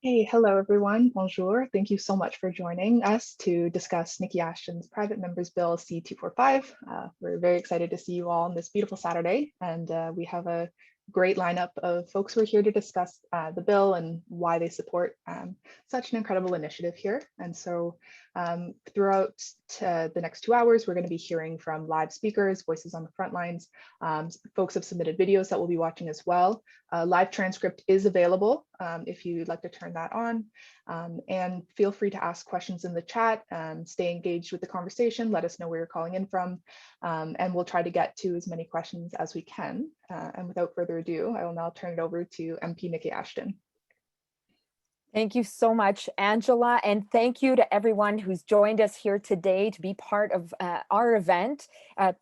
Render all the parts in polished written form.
Hey, hello everyone. Bonjour. Thank you so much for joining us to discuss Nikki Ashton's Private Members Bill C-245. We're very excited to see you all on this beautiful Saturday, and we have a great lineup of folks who are here to discuss the bill and why they support such an incredible initiative here. And so throughout the next 2 hours, we're going to be hearing from live speakers, voices on the front lines. Folks have submitted videos that we'll be watching as well. Live transcript is available if you'd like to turn that on. And feel free to ask questions in the chat, stay engaged with the conversation, let us know where you're calling in from, and we'll try to get to as many questions as we can. And without further ado, I will now turn it over to MP Nikki Ashton. Thank you so much, Angela, and thank you to everyone who's joined us here today to be part of our event,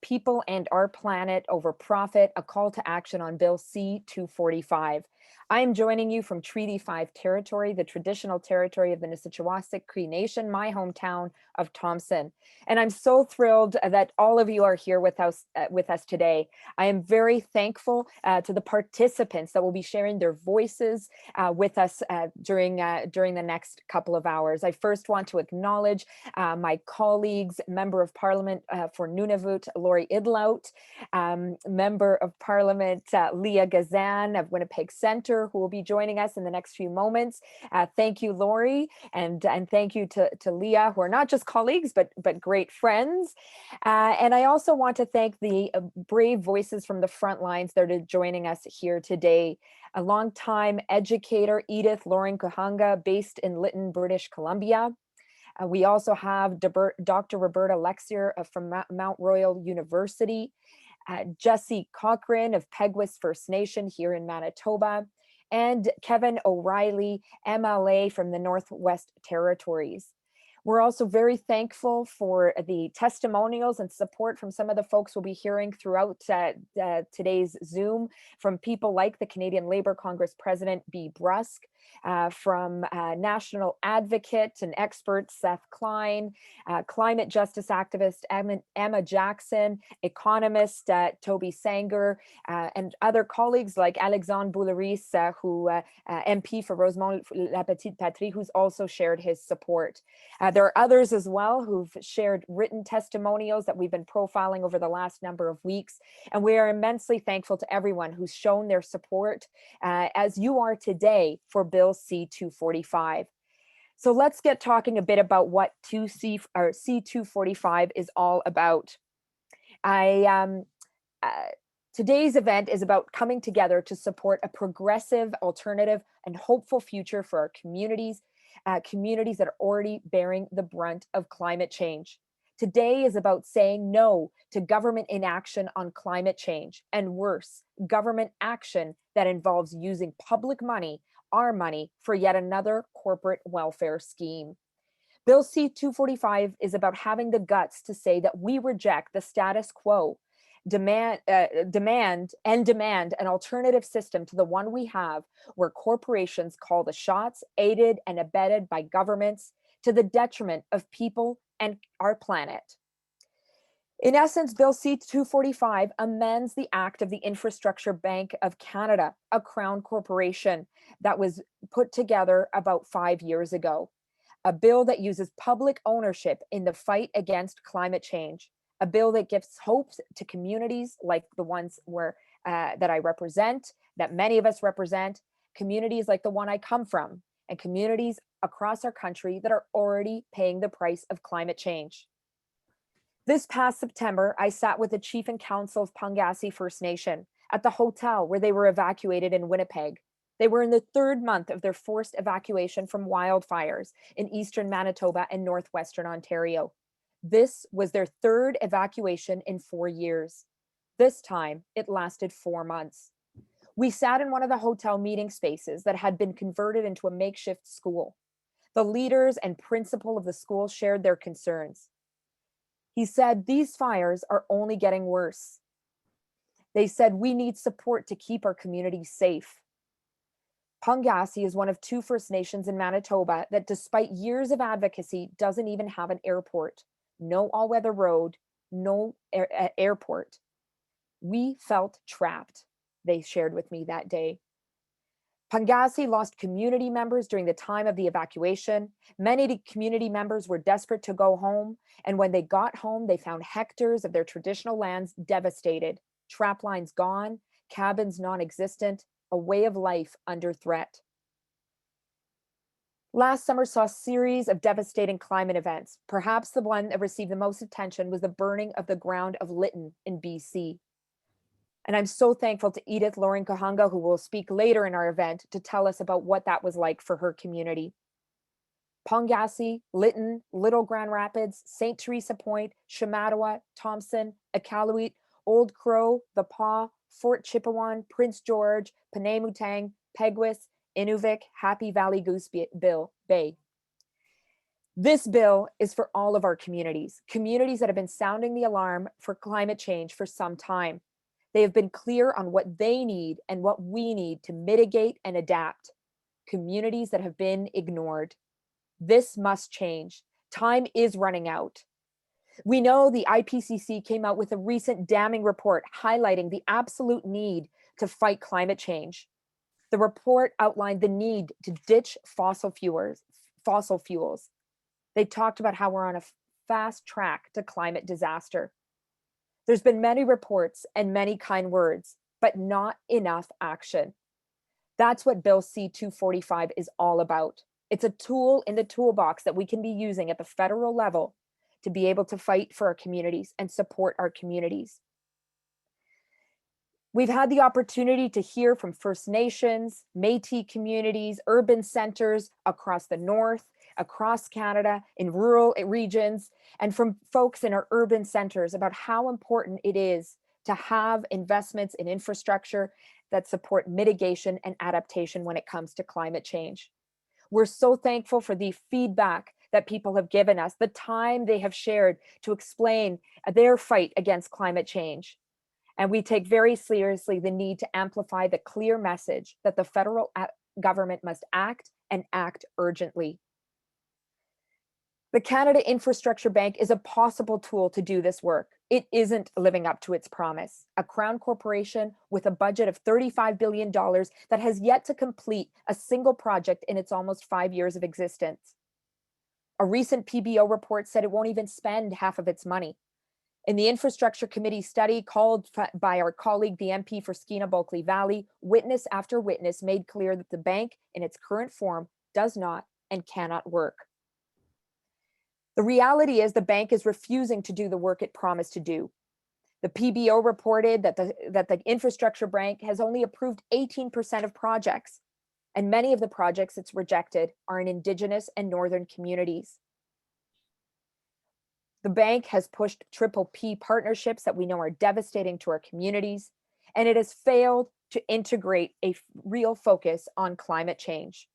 People and Our Planet Over Profit, a call to action on Bill C-245. I am joining you from Treaty 5 territory, the traditional territory of the Nisichawasik Cree Nation, my hometown of Thompson. And I'm so thrilled that all of you are here with us today. I am very thankful to the participants that will be sharing their voices with us during the next couple of hours. I first want to acknowledge my colleagues, Member of Parliament for Nunavut, Lori Idlout, Member of Parliament Leah Gazan of Winnipeg Centre, who will be joining us in the next few moments. Thank you, Lori, and thank you to Leah, who are not just colleagues, but great friends. And I also want to thank the brave voices from the front lines that are joining us here today. A longtime educator, Edith Loring Kuhanga, based in Lytton, British Columbia. We also have Dr. Roberta Lexier from Mount Royal University, Jesse Cochran of Peguis First Nation here in Manitoba, and Kevin O'Reilly, MLA from the Northwest Territories. We're also very thankful for the testimonials and support from some of the folks we'll be hearing throughout today's Zoom, from people like the Canadian Labour Congress President, Bea Brusk, from national advocate and expert Seth Klein, climate justice activist Emma Jackson, economist Toby Sanger, and other colleagues like Alexandre Bouleris, who MP for Rosemont-La Petite Patrie, who's also shared his support. There are others as well who've shared written testimonials that we've been profiling over the last number of weeks. And we are immensely thankful to everyone who's shown their support, as you are today, for Bill C-245. So let's get talking a bit about what C-245 is all about. Today's event is about coming together to support a progressive, alternative, and hopeful future for our communities that are already bearing the brunt of climate change. Today is about saying no to government inaction on climate change, and worse, government action that involves using public money, our money, for yet another corporate welfare scheme. Bill C-245 is about having the guts to say that we reject the status quo, demand an alternative system to the one we have, where corporations call the shots, aided and abetted by governments, to the detriment of people and our planet. In essence, Bill C-245 amends the Act of the Infrastructure Bank of Canada, a crown corporation that was put together about 5 years ago. A bill that uses public ownership in the fight against climate change. A bill that gives hope to communities like the ones that I represent, that many of us represent, communities like the one I come from, and communities across our country that are already paying the price of climate change. This past September, I sat with the Chief and Council of Pangasi First Nation at the hotel where they were evacuated in Winnipeg. They were in the 3rd month of their forced evacuation from wildfires in eastern Manitoba and northwestern Ontario. This was their 3rd evacuation in 4 years. This time, it lasted 4 months. We sat in one of the hotel meeting spaces that had been converted into a makeshift school. The leaders and principal of the school shared their concerns. He said, these fires are only getting worse. They said, we need support to keep our communities safe. Pangasi is one of 2 First Nations in Manitoba that, despite years of advocacy, doesn't even have an airport. No all-weather road, no airport. We felt trapped, they shared with me that day. Pangasi lost community members during the time of the evacuation. Many community members were desperate to go home, and when they got home, they found hectares of their traditional lands devastated, trap lines gone, cabins non-existent, a way of life under threat. Last summer saw a series of devastating climate events. Perhaps the one that received the most attention was the burning of the ground of Lytton in BC. And I'm so thankful to Edith Loring-Kahanga, who will speak later in our event, to tell us about what that was like for her community. Pangasi, Lytton, Little Grand Rapids, St. Teresa Point, Shamattawa, Thompson, Iqaluit, Old Crow, The Paw, Fort Chipewyan, Prince George, Penamutang, Peguis, Inuvik, Happy Valley Goose Bay. This bill is for all of our communities that have been sounding the alarm for climate change for some time. They have been clear on what they need and what we need to mitigate and adapt. Communities that have been ignored. This must change. Time is running out. We know the IPCC came out with a recent damning report highlighting the absolute need to fight climate change. The report outlined the need to ditch fossil fuels. They talked about how we're on a fast track to climate disaster. There's been many reports and many kind words, but not enough action. That's what Bill C-245 is all about. It's a tool in the toolbox that we can be using at the federal level to be able to fight for our communities and support our communities. We've had the opportunity to hear from First Nations, Métis communities, urban centers across the North, across Canada, in rural regions, and from folks in our urban centers about how important it is to have investments in infrastructure that support mitigation and adaptation when it comes to climate change. We're so thankful for the feedback that people have given us, the time they have shared to explain their fight against climate change. And we take very seriously the need to amplify the clear message that the federal government must act and act urgently. The Canada Infrastructure Bank is a possible tool to do this work. It isn't living up to its promise. A Crown corporation with a budget of $35 billion that has yet to complete a single project in its almost 5 years of existence. A recent PBO report said it won't even spend half of its money. In the Infrastructure Committee study called by our colleague, the MP for Skeena-Bulkley Valley, witness after witness made clear that the bank in its current form does not and cannot work. The reality is the bank is refusing to do the work it promised to do. The PBO reported that the Infrastructure Bank has only approved 18% of projects, and many of the projects it's rejected are in Indigenous and Northern communities. The bank has pushed PPP partnerships that we know are devastating to our communities, and it has failed to integrate a real focus on climate change.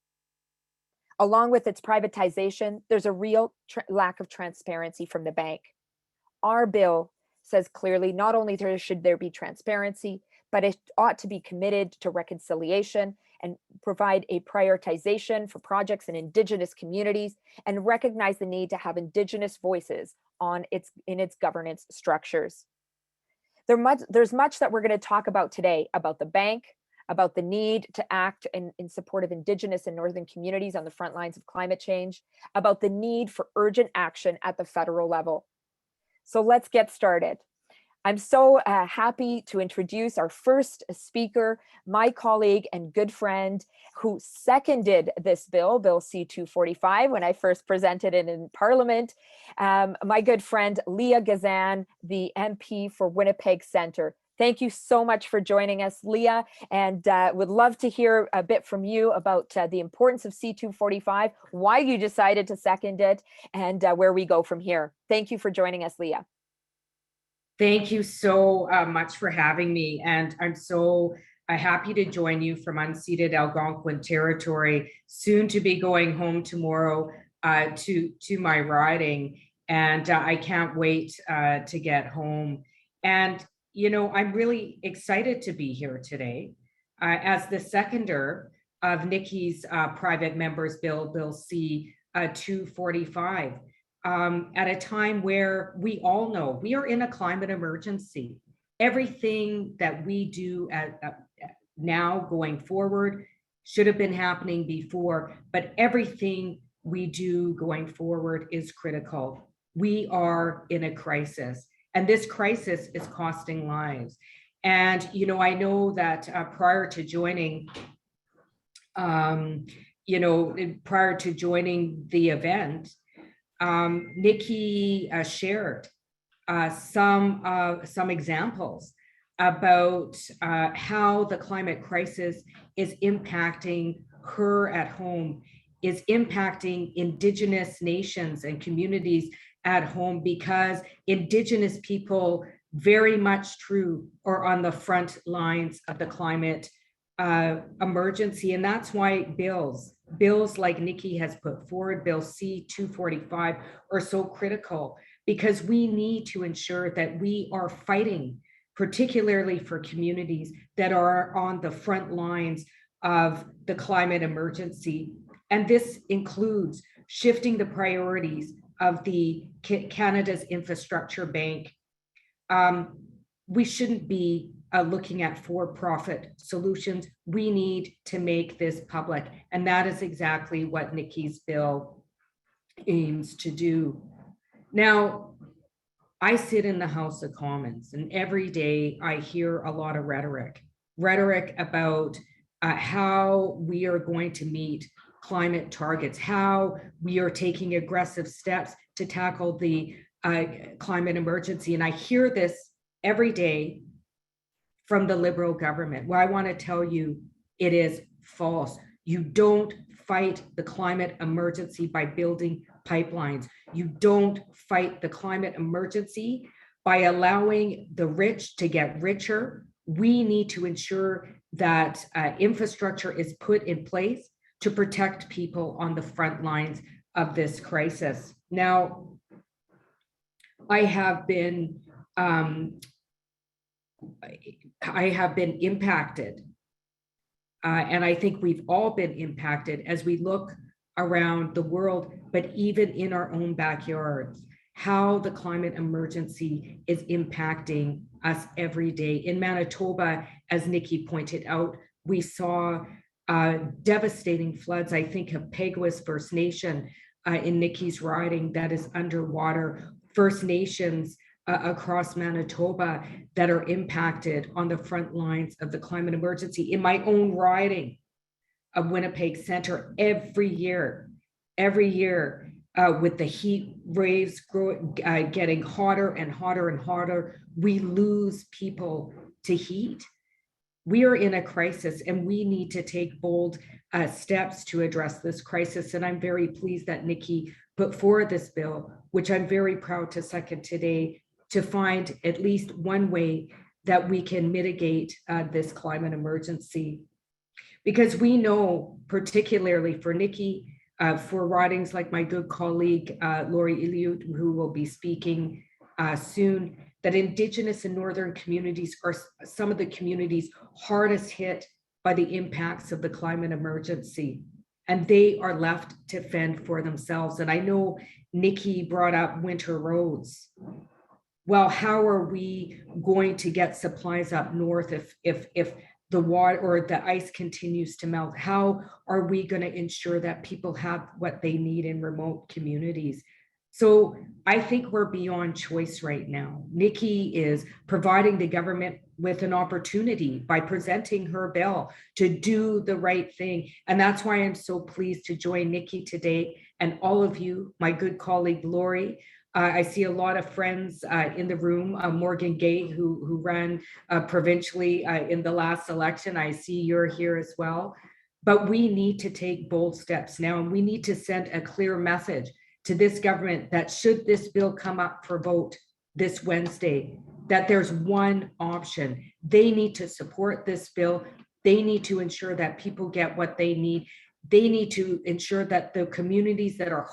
Along with its privatization, there's a real lack of transparency from the bank. Our bill says clearly not only should there be transparency, but it ought to be committed to reconciliation and provide a prioritization for projects in Indigenous communities and recognize the need to have Indigenous voices in its governance structures. There's much that we're going to talk about today about the bank, about the need to act in support of Indigenous and Northern communities on the front lines of climate change, about the need for urgent action at the federal level. So let's get started. I'm so happy to introduce our first speaker, my colleague and good friend who seconded this bill, Bill C-245, when I first presented it in Parliament, my good friend, Leah Gazan, the MP for Winnipeg Centre. Thank you so much for joining us, Leah, and would love to hear a bit from you about the importance of C-245, why you decided to second it, and where we go from here. Thank you for joining us, Leah. Thank you so much for having me. And I'm so happy to join you from unceded Algonquin territory, soon to be going home tomorrow to my riding. And I can't wait to get home. And, you know, I'm really excited to be here today as the seconder of Nikki's private members bill, Bill C-245. At a time where we all know we are in a climate emergency. Everything that we do now going forward should have been happening before, but everything we do going forward is critical. We are in a crisis, and this crisis is costing lives. And, I know that prior to joining the event, Nikki shared some examples about how the climate crisis is impacting her at home, is impacting Indigenous nations and communities at home, because Indigenous people very much true are on the front lines of the climate emergency. And that's why bills like Nikki has put forward, Bill C-245, are so critical, because we need to ensure that we are fighting, particularly for communities that are on the front lines of the climate emergency. And this includes shifting the priorities of the Canada's Infrastructure Bank. We shouldn't be looking at for-profit solutions. We need to make this public. And that is exactly what Nikki's bill aims to do. Now, I sit in the House of Commons, and every day I hear a lot of rhetoric about how we are going to meet climate targets, how we are taking aggressive steps to tackle the climate emergency. And I hear this every day from the Liberal government. Well, I want to tell you, it is false. You don't fight the climate emergency by building pipelines. You don't fight the climate emergency by allowing the rich to get richer. We need to ensure that infrastructure is put in place to protect people on the front lines of this crisis. Now, I have been impacted, and I think we've all been impacted as we look around the world, but even in our own backyards, how the climate emergency is impacting us every day. In Manitoba, as Nikki pointed out, we saw devastating floods. I think of Peguis First Nation in Nikki's riding that is underwater. First Nations across Manitoba that are impacted on the front lines of the climate emergency. In my own riding of Winnipeg Centre, every year, with the heat waves getting hotter and hotter and hotter, we lose people to heat. We are in a crisis, and we need to take bold steps to address this crisis. And I'm very pleased that Nikki put forward this bill, which I'm very proud to second today, to find at least one way that we can mitigate this climate emergency. Because we know, particularly for Nikki, for ridings like my good colleague, Lori Idlout, who will be speaking soon, that Indigenous and Northern communities are some of the communities hardest hit by the impacts of the climate emergency, and they are left to fend for themselves. And I know Nikki brought up winter roads. Well, how are we going to get supplies up north if the water or the ice continues to melt? How are we going to ensure that people have what they need in remote communities? So I think we're beyond choice right now. Nikki is providing the government with an opportunity by presenting her bill to do the right thing. And that's why I'm so pleased to join Nikki today and all of you, my good colleague, Lori. I see a lot of friends in the room, Morgan Gay, who ran provincially in the last election. I see you're here as well. But we need to take bold steps now, and we need to send a clear message to this government that should this bill come up for vote this Wednesday, that there's one option. They need to support this bill. They need to ensure that people get what they need. They need to ensure that the communities that are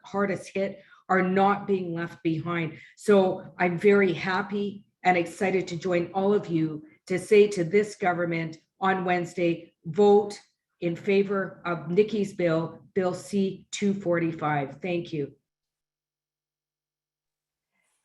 hardest hit are not being left behind. So I'm very happy and excited to join all of you to say to this government on Wednesday, vote in favor of Nikki's bill, Bill C-245. Thank you.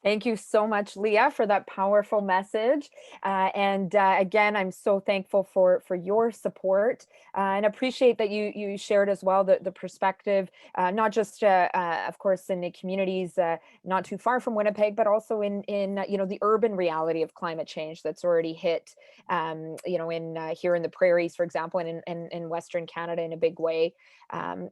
Thank you so much, Leah, for that powerful message. Again, I'm so thankful for your support and appreciate that you shared as well the perspective, not just, of course, in the communities not too far from Winnipeg, but also in the urban reality of climate change that's already hit, in here in the prairies, for example, and in Western Canada in a big way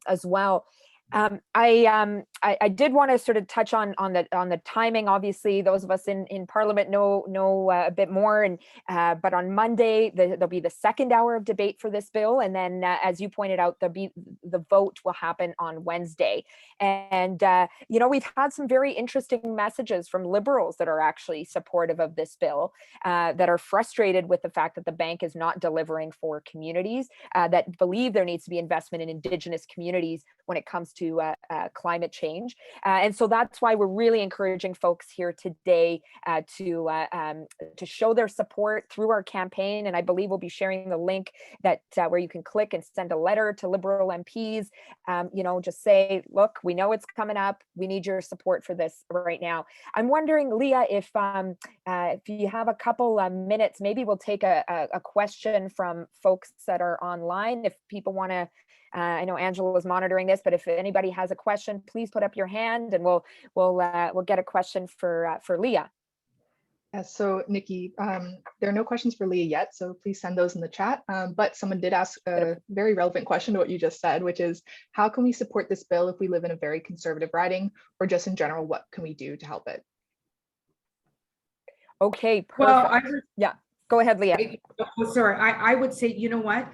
as well. I did want to sort of touch on the timing. Obviously, those of us in Parliament know a bit more. But on Monday there'll be the second hour of debate for this bill, and then as you pointed out, the vote will happen on Wednesday. And we've had some very interesting messages from Liberals that are actually supportive of this bill, that are frustrated with the fact that the bank is not delivering for communities, that believe there needs to be investment in Indigenous communities when it comes to climate change. And so that's why we're really encouraging folks here today to show their support through our campaign. And I believe we'll be sharing the link that where you can click and send a letter to Liberal MPs. Just say, look, we know it's coming up. We need your support for this right now. I'm wondering, Leah, if you have a couple minutes, maybe we'll take a question from folks that are online. If people want to, I know Angela is monitoring this, but if anybody has a question, please put up your hand, and we'll get a question for Leah. Yes, so Nikki, there are no questions for Leah yet, so please send those in the chat. But someone did ask a very relevant question to what you just said, which is, how can we support this bill if we live in a very conservative riding, or just in general, what can we do to help it? Okay, perfect. Well, yeah, go ahead, Leah. Sorry, I would say, you know what?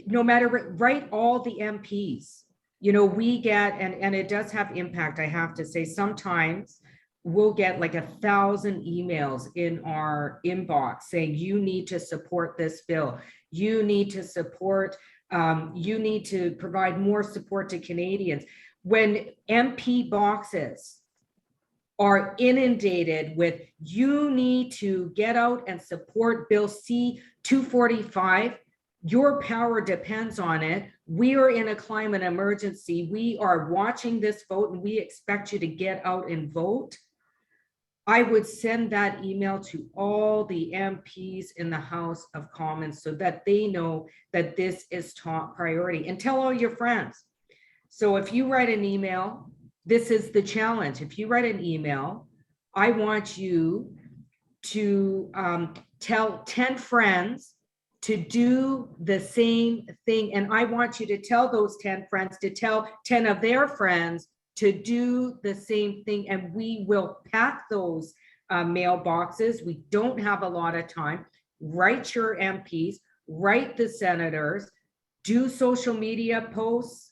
No matter, write all the MPs, we get, and it does have impact. I have to say, sometimes we'll get like 1,000 emails in our inbox saying, you need to support this bill. You need to support, you need to provide more support to Canadians. When MP boxes are inundated with, you need to get out and support Bill C-245, your power depends on it. We are in a climate emergency. We are watching this vote, and we expect you to get out and vote. I would send that email to all the MPs in the House of Commons so that they know that this is top priority, and tell all your friends. So if you write an email, this is the challenge. If you write an email, I want you to tell 10 friends to do the same thing. And I want you to tell those 10 friends to tell 10 of their friends to do the same thing. And we will pack those mailboxes. We don't have a lot of time. Write your MPs, write the senators, do social media posts,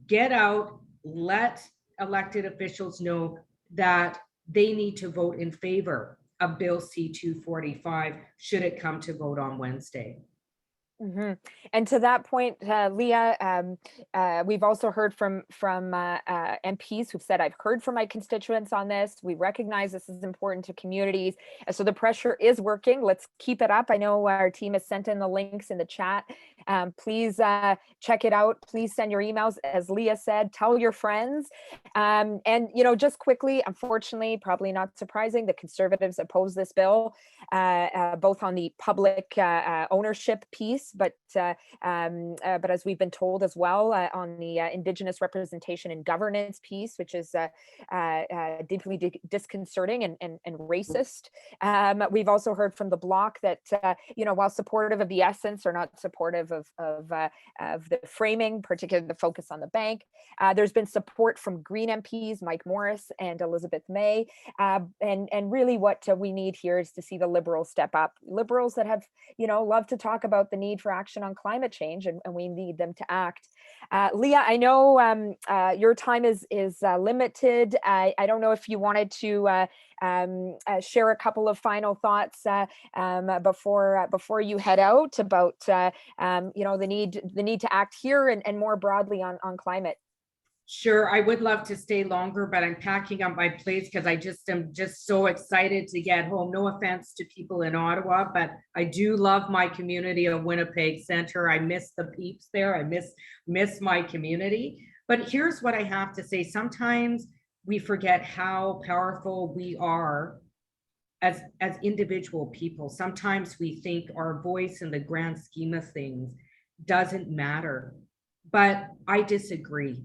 get out, let elected officials know that they need to vote in favor of Bill C-245 should it come to vote on Wednesday. Mm-hmm. And to that point, Leah, we've also heard from MPs who've said, I've heard from my constituents on this. We recognize this is important to communities. So the pressure is working. Let's keep it up. I know our team has sent in the links in the chat. Please check it out. Please send your emails. As Leah said, tell your friends. And, just quickly, unfortunately, probably not surprising, the Conservatives oppose this bill, both on the public ownership piece, but as we've been told as well, on the Indigenous representation and governance piece, which is deeply disconcerting and racist. We've also heard from the Bloc that while supportive of the essence, are not supportive of the framing, particularly the focus on the bank. There's been support from Green MPs, Mike Morris and Elizabeth May, and really what we need here is to see the Liberals step up. Liberals that have love to talk about the need for action on climate change, and we need them to act. Leah, I know your time is limited. I don't know if you wanted to share a couple of final thoughts before you head out about the need to act here and more broadly on climate. Sure, I would love to stay longer, but I'm packing up my plates because I am just so excited to get home. No offense to people in Ottawa, but I do love my community of Winnipeg Center. I miss the peeps there. I miss my community. But here's what I have to say. Sometimes we forget how powerful we are as individual people. Sometimes we think our voice in the grand scheme of things doesn't matter, but I disagree.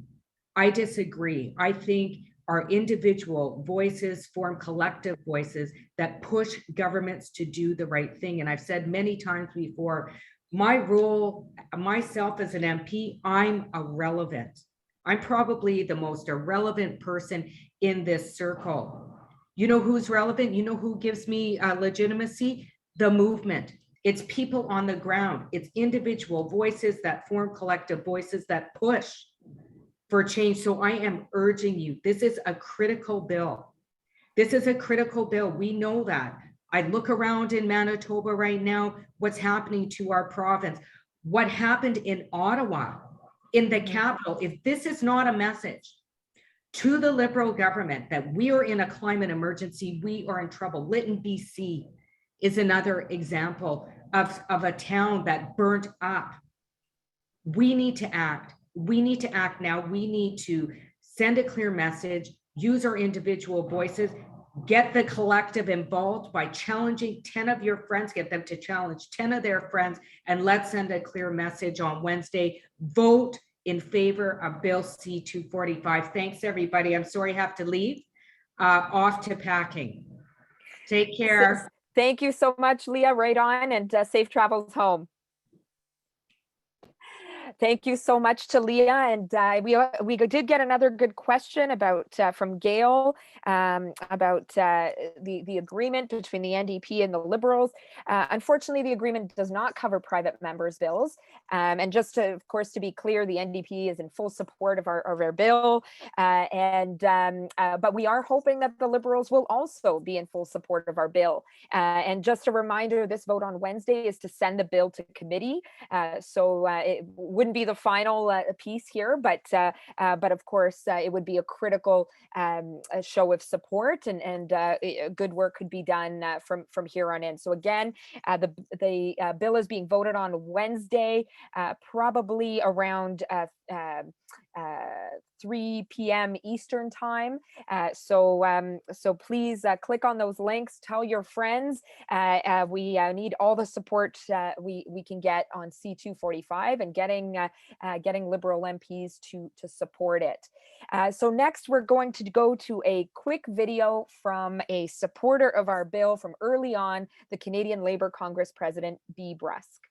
I disagree. I think our individual voices form collective voices that push governments to do the right thing. And I've said many times before, my role, myself as an MP, I'm irrelevant. I'm probably the most irrelevant person in this circle. You know who's relevant? You know who gives me legitimacy? The movement. It's people on the ground. It's individual voices that form collective voices that push for change. So I am urging you, this is a critical bill. This is a critical bill. We know that. I look around in Manitoba right now, what's happening to our province, what happened in Ottawa, in the capital. If this is not a message to the Liberal government that we are in a climate emergency, we are in trouble. Lytton, BC is another example of a town that burnt up. We need to act. We need to act now. We need to send a clear message, use our individual voices, get the collective involved by challenging 10 of your friends, get them to challenge 10 of their friends, and let's send a clear message on Wednesday. Vote in favor of Bill C-245. Thanks, everybody. I'm sorry I have to leave. Off to packing. Take care. Thank you so much, Leah. Right on, and safe travels home. Thank you so much to Leah. And we did get another good question about from Gail about the agreement between the NDP and the Liberals. Unfortunately, the agreement does not cover private members' bills. And just to, of course, to be clear, the NDP is in full support of our bill. But we are hoping that the Liberals will also be in full support of our bill. And just a reminder, this vote on Wednesday is to send the bill to committee. So it wouldn't be the final piece here, but of course it would be a critical a show of support, and good work could be done from here on in. So again, the bill is being voted on Wednesday, probably around 3 p.m. Eastern time. So please click on those links, tell your friends. We need all the support we can get on C-245 and getting Liberal MPs to support it. So next, we're going to go to a quick video from a supporter of our bill from early on, the Canadian Labour Congress President, Bee Brusk.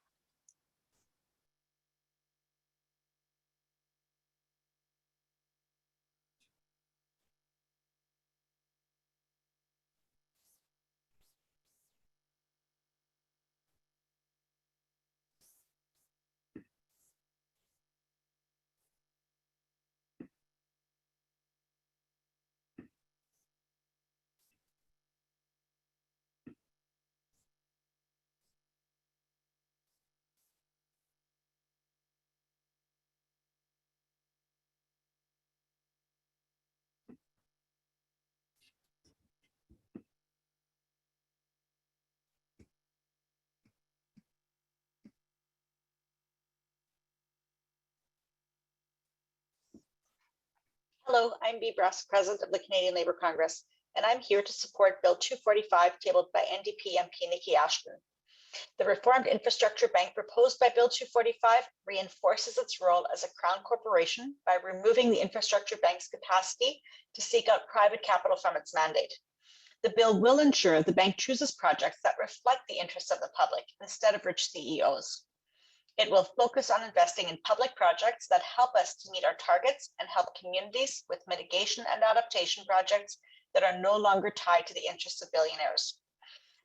Hello, I'm Bee Brusk, President of the Canadian Labour Congress, and I'm here to support Bill 245 tabled by NDP MP Nikki Ashton. The reformed infrastructure bank proposed by Bill 245 reinforces its role as a crown corporation by removing the infrastructure bank's capacity to seek out private capital from its mandate. The bill will ensure the bank chooses projects that reflect the interests of the public instead of rich CEOs. It will focus on investing in public projects that help us to meet our targets and help communities with mitigation and adaptation projects that are no longer tied to the interests of billionaires.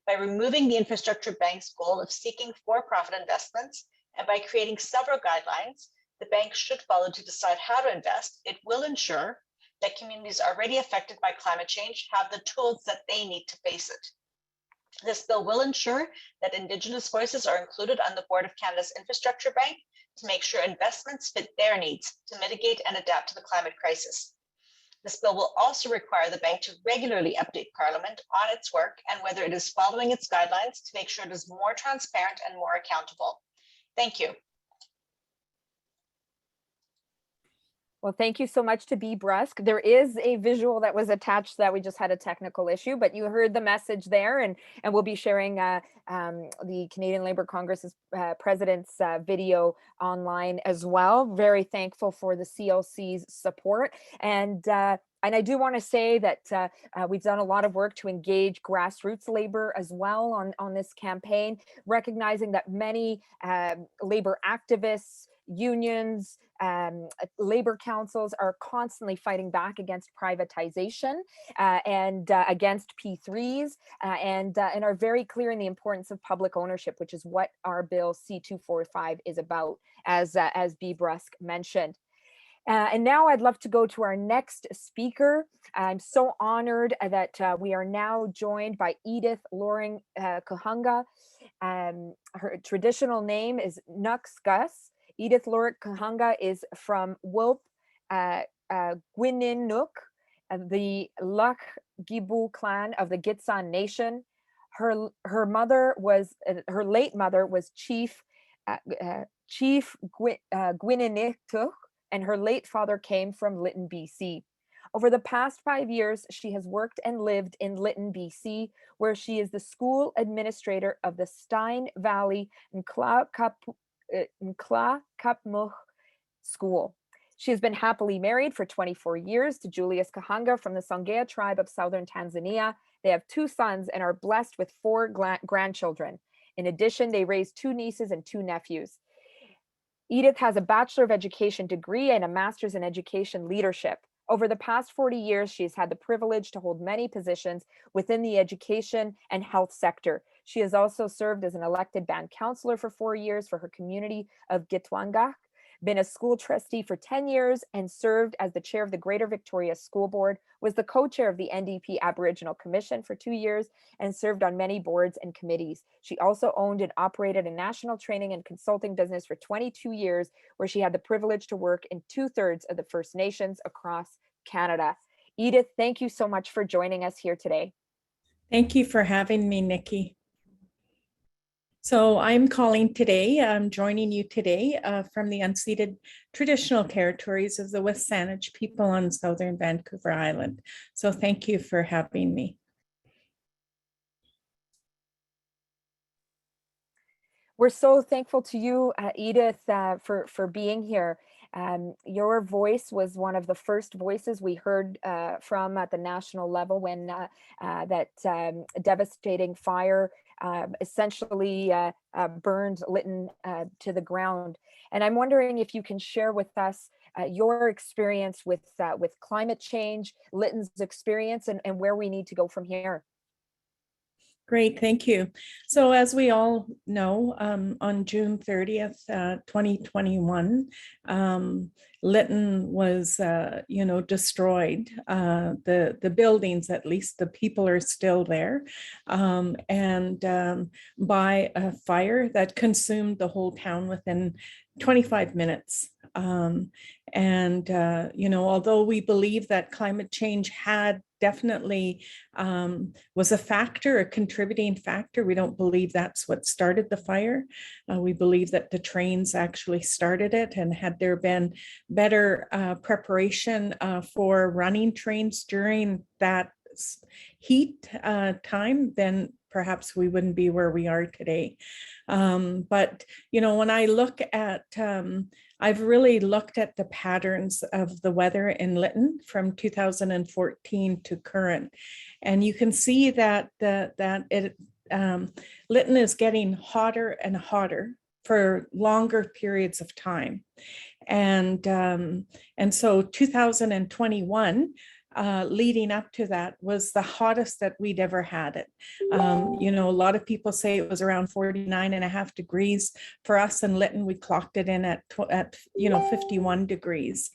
By removing the infrastructure bank's goal of seeking for-profit investments, and by creating several guidelines the bank should follow to decide how to invest, it will ensure that communities already affected by climate change have the tools that they need to face it. This bill will ensure that Indigenous voices are included on the board of Canada's Infrastructure Bank to make sure investments fit their needs to mitigate and adapt to the climate crisis. This bill will also require the bank to regularly update Parliament on its work and whether it is following its guidelines to make sure it is more transparent and more accountable. Thank you. Well, thank you so much to Be Brusque. There is a visual that was attached that we just had a technical issue, but you heard the message there, and we'll be sharing the Canadian Labour Congress's president's video online as well. Very thankful for the CLC's support. And I do want to say that we've done a lot of work to engage grassroots labor as well on this campaign, recognizing that many labor activists, unions, labor councils are constantly fighting back against privatization and against P3s and are very clear in the importance of public ownership, which is what our bill C245 is about, as Bea Brusque mentioned. And now I'd love to go to our next speaker. I'm so honored that we are now joined by Edith Loring Kahunga. Her traditional name is Nuxgus. Edith Loring Kahunga is from Wilp Gwinninook, the Luck Gibu clan of the Gitsan Nation. Her late mother was Chief Gwinninook, and her late father came from Lytton, BC. Over the past 5 years, she has worked and lived in Lytton, BC, where she is the school administrator of the Stein Valley Nklakapmuch School. She has been happily married for 24 years to Julius Kahunga from the Songea tribe of southern Tanzania. They have 2 sons and are blessed with 4 grandchildren. In addition, they raised 2 nieces and 2 nephews. Edith has a Bachelor of Education degree and a Master's in Education Leadership. Over the past 40 years, she has had the privilege to hold many positions within the education and health sector. She has also served as an elected band counselor for 4 years for her community of Gitwangak, been a school trustee for 10 years, and served as the chair of the Greater Victoria School Board, was the co-chair of the NDP Aboriginal Commission for 2 years, and served on many boards and committees. She also owned and operated a national training and consulting business for 22 years, where she had the privilege to work in 2/3 of the First Nations across Canada. Edith, thank you so much for joining us here today. Thank you for having me, Nikki. So I'm joining you today from the unceded traditional territories of the WSÁNEĆ people on southern Vancouver Island. So thank you for having me. We're so thankful to you, Edith, for being here. Your voice was one of the first voices we heard from at the national level when that devastating fire essentially burned Lytton to the ground. And I'm wondering if you can share with us your experience with climate change, Lytton's experience, and where we need to go from here. Great, thank you. So as we all know, on June 30th, 2021, Lytton was, destroyed. The buildings, at least the people are still there, and by a fire that consumed the whole town within 25 minutes. Although we believe that climate change had definitely was a factor, a contributing factor, we don't believe that's what started the fire. We believe that the trains actually started it, and had there been better preparation for running trains during that heat time, then perhaps we wouldn't be where we are today. But when I look at, I've really looked at the patterns of the weather in Lytton from 2014 to current, and you can see that Lytton is getting hotter and hotter for longer periods of time, and so 2021. Leading up to that was the hottest that we'd ever had it. A lot of people say it was around 49.5 degrees. For us in Lytton, we clocked it in at 51 degrees.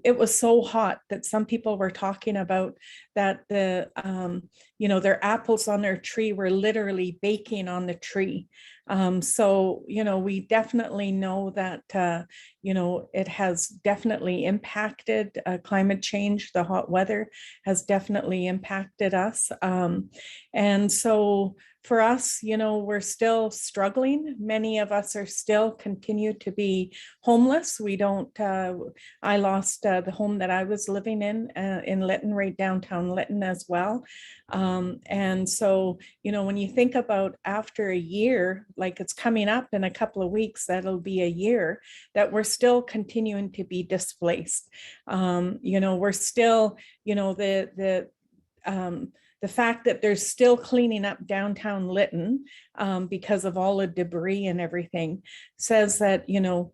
It was so hot that some people were talking about that their apples on their tree were literally baking on the tree. So we definitely know that, it has definitely impacted climate change. The hot weather has definitely impacted us. And so for us, we're still struggling. Many of us are still continue to be homeless. We don't, I lost the home that I was living in Lytton, right downtown Lytton as well. And so, when you think about after a year, like it's coming up in a couple of weeks, that'll be a year that we're still continuing to be displaced. We're still, the fact that they're still cleaning up downtown Lytton because of all the debris and everything says that,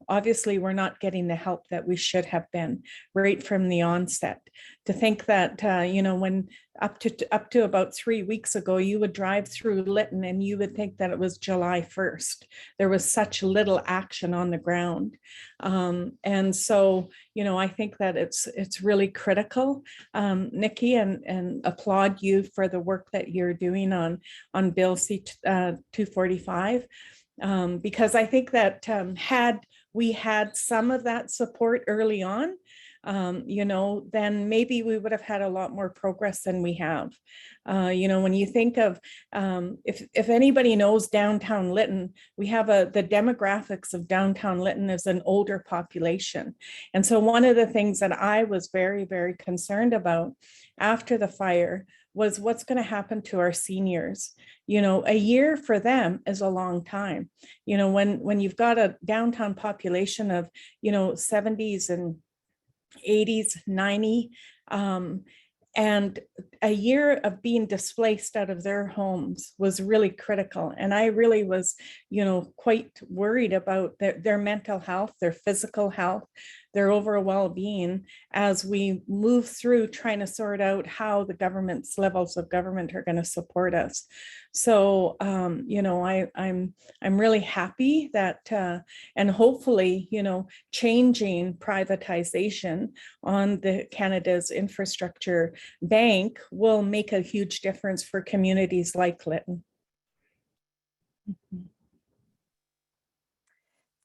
obviously we're not getting the help that we should have been right from the onset. To think that, when up to about 3 weeks ago, you would drive through Lytton and you would think that it was July 1st. There was such little action on the ground. And so, I think that it's really critical, Nikki, and applaud you for the work that you're doing on Bill C-245, because I think that had we had some of that support early on, then maybe we would have had a lot more progress than we have. When you think of, if anybody knows downtown Lytton, we have the demographics of downtown Lytton is an older population. And so one of the things that I was very, very concerned about after the fire was what's going to happen to our seniors. A year for them is a long time. When you've got a downtown population of, 70s and 80s, 90, and a year of being displaced out of their homes was really critical. And I really was, quite worried about their mental health, their physical health, their overall well-being as we move through trying to sort out how the government's levels of government are going to support us. So, I'm really happy that, and hopefully, changing privatization on the Canada's infrastructure bank will make a huge difference for communities like Lytton.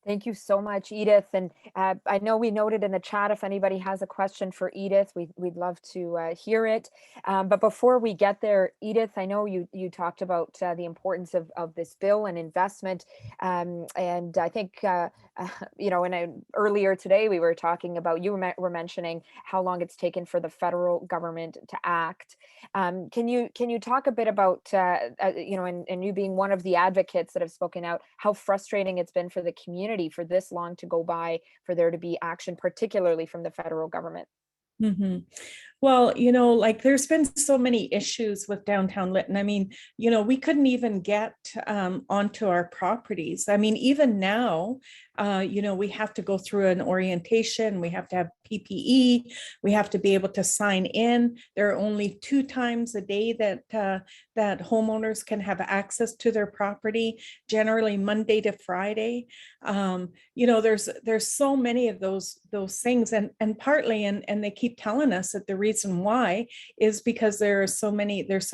Thank you so much, Edith. And I know we noted in the chat, if anybody has a question for Edith, we'd love to hear it. But before we get there, Edith, I know you talked about the importance of this bill and investment. And I think, earlier today, we were talking about, you were mentioning how long it's taken for the federal government to act. Can you talk a bit about, and you being one of the advocates that have spoken out, how frustrating it's been for the community for this long to go by, for there to be action, particularly from the federal government? Mm-hmm. Well, there's been so many issues with downtown Lytton. I mean, we couldn't even get onto our properties. I mean, even now, we have to go through an orientation. We have to have PPE. We have to be able to sign in. There are only 2 times a day that homeowners can have access to their property, generally Monday to Friday. There's so many of those things, and partly, and they keep telling us that the reason why is because there's so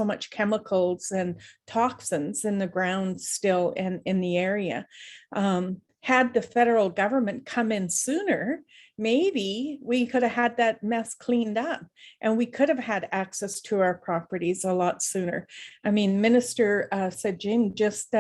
much chemicals and toxins in the ground still in the area. Had the federal government come in sooner, maybe we could have had that mess cleaned up and we could have had access to our properties a lot sooner. I mean, Minister Sajjan just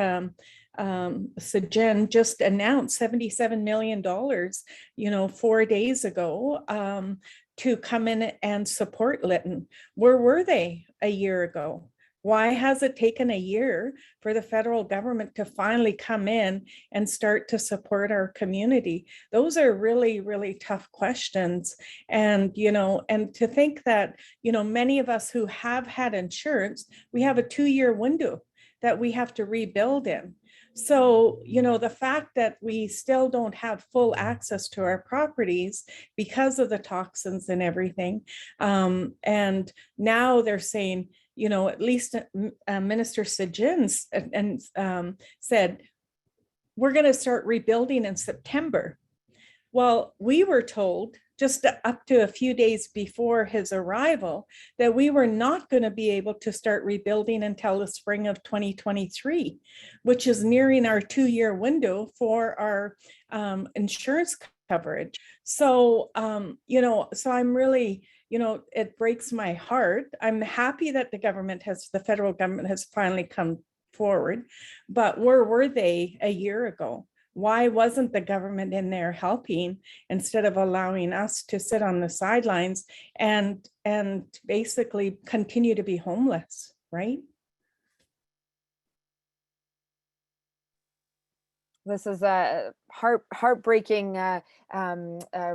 announced $77 million, 4 days ago, to come in and support Lytton. Where were they a year ago? Why has it taken a year for the federal government to finally come in and start to support our community? Those are really, really tough questions. And, and to think that, many of us who have had insurance, we have a 2-year window that we have to rebuild in. So, the fact that we still don't have full access to our properties because of the toxins and everything. And now they're saying, at least Minister Sajjan said, we're going to start rebuilding in September. Well, we were told just up to a few days before his arrival that we were not going to be able to start rebuilding until the spring of 2023, which is nearing our 2-year window for our insurance coverage. So, so I'm really, it breaks my heart. I'm happy that the federal government has finally come forward. But where were they a year ago? Why wasn't the government in there helping instead of allowing us to sit on the sidelines and basically continue to be homeless, right? This is a heartbreaking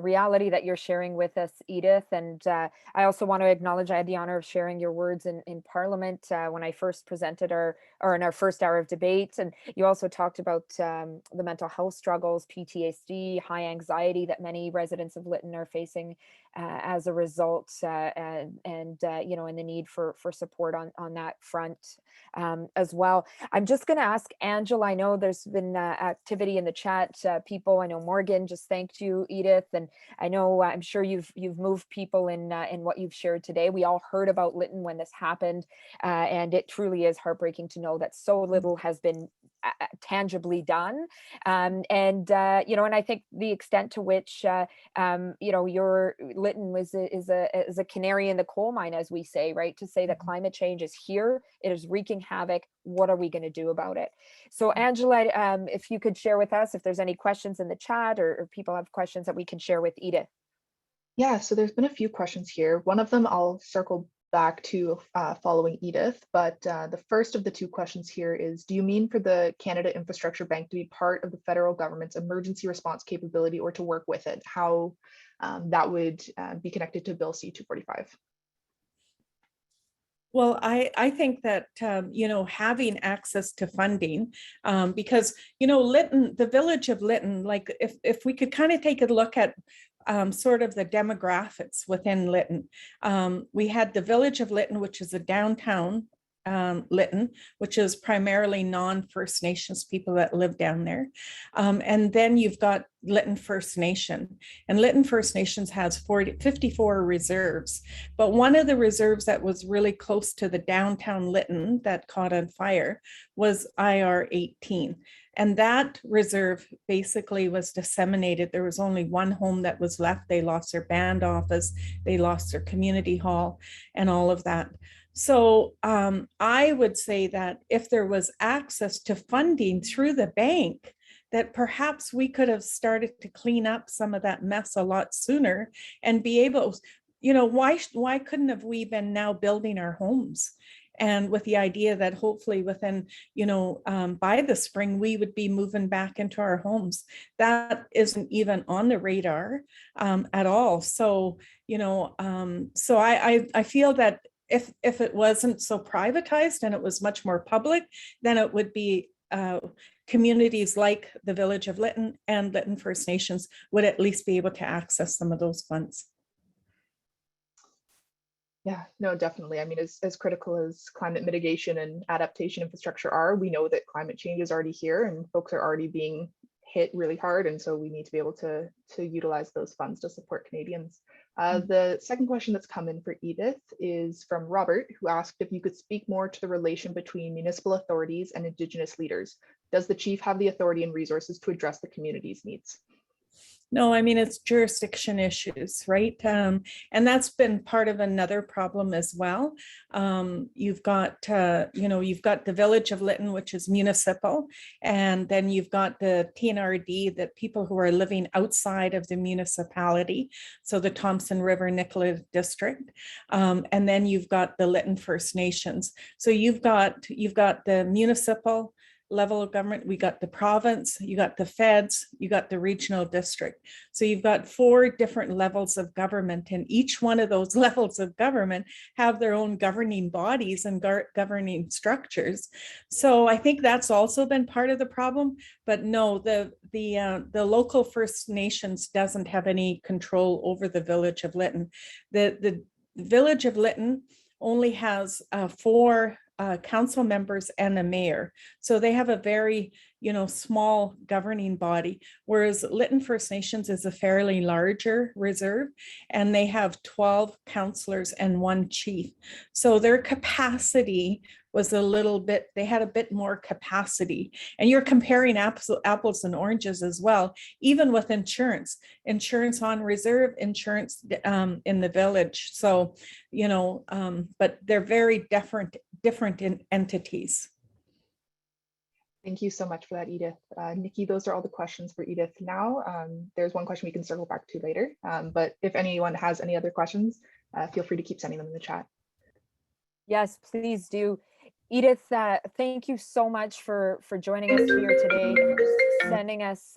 reality that you're sharing with us, Edith. And I also want to acknowledge I had the honor of sharing your words in Parliament when I first presented in our first hour of debate. And you also talked about the mental health struggles, PTSD, high anxiety that many residents of Lytton are facing as a result, and the need for support on that front as well. I'm just going to ask Angela. I know there's been activity in the chat. People, I know Morgan just thanked you, Edith, and I know I'm sure you've moved people in what you've shared today. We all heard about Lytton when this happened, and it truly is heartbreaking to know that so little has been tangibly done, and I think the extent to which your Lytton is a canary in the coal mine, as we say, right? To say that climate change is here, it is wreaking havoc. What are we going to do about it? So, Angela, if you could share with us if there's any questions in the chat, or people have questions that we can share with Edith. Yeah, so there's been a few questions here. One of them I'll circle back to following Edith, but the first of the two questions here is, do you mean for the Canada Infrastructure Bank to be part of the federal government's emergency response capability or to work with it? How that would be connected to Bill C-245? Well, I think that, having access to funding, because, Lytton, the village of Lytton, like if we could kind of take a look at sort of the demographics within Lytton. We had the village of Lytton, which is a downtown Lytton, which is primarily non-First Nations people that live down there. And then you've got Lytton First Nation, and Lytton First Nations has 54 reserves. But one of the reserves that was really close to the downtown Lytton that caught on fire was IR 18. And that reserve basically was disseminated. There was only one home that was left. They lost their band office, they lost their community hall, and all of that. So I would say that if there was access to funding through the bank, that perhaps we could have started to clean up some of that mess a lot sooner and be able, why couldn't have we been now building our homes? And with the idea that hopefully within, by the spring, we would be moving back into our homes. That isn't even on the radar at all. So, so I feel that if it wasn't so privatized and it was much more public, then it would be communities like the village of Lytton and Lytton First Nations would at least be able to access some of those funds. Yeah, no, definitely. I mean, as critical as climate mitigation and adaptation infrastructure are, we know that climate change is already here and folks are already being hit really hard. And so we need to be able to utilize those funds to support Canadians. The second question that's come in for Edith is from Robert, who asked if you could speak more to the relation between municipal authorities and Indigenous leaders. Does the chief have the authority and resources to address the community's needs? No, I mean, it's jurisdiction issues, right? And that's been part of another problem as well. You've got, you've got the village of Lytton, which is municipal, and then you've got the TNRD, that people who are living outside of the municipality, so the Thompson River Nicola District, and then you've got the Lytton First Nations. So you've got the municipal level of government, we got the province, you got the feds, you got the regional district. So you've got 4 different levels of government, and each one of those levels of government have their own governing bodies and governing structures. So I think that's also been part of the problem. But no, the local First Nations doesn't have any control over the village of Lytton. The village of Lytton only has 4 council members and a mayor. So they have a very, small governing body, whereas Lytton First Nations is a fairly larger reserve, and they have 12 councillors and 1 chief. So their capacity was they had a bit more capacity. And you're comparing apples and oranges as well, even with insurance on reserve, insurance in the village. So, but they're very different entities. Thank you so much for that, Edith. Nikki, those are all the questions for Edith now. There's one question we can circle back to later, but if anyone has any other questions, feel free to keep sending them in the chat. Yes, please do. Edith, thank you so much for joining us here today, sending us,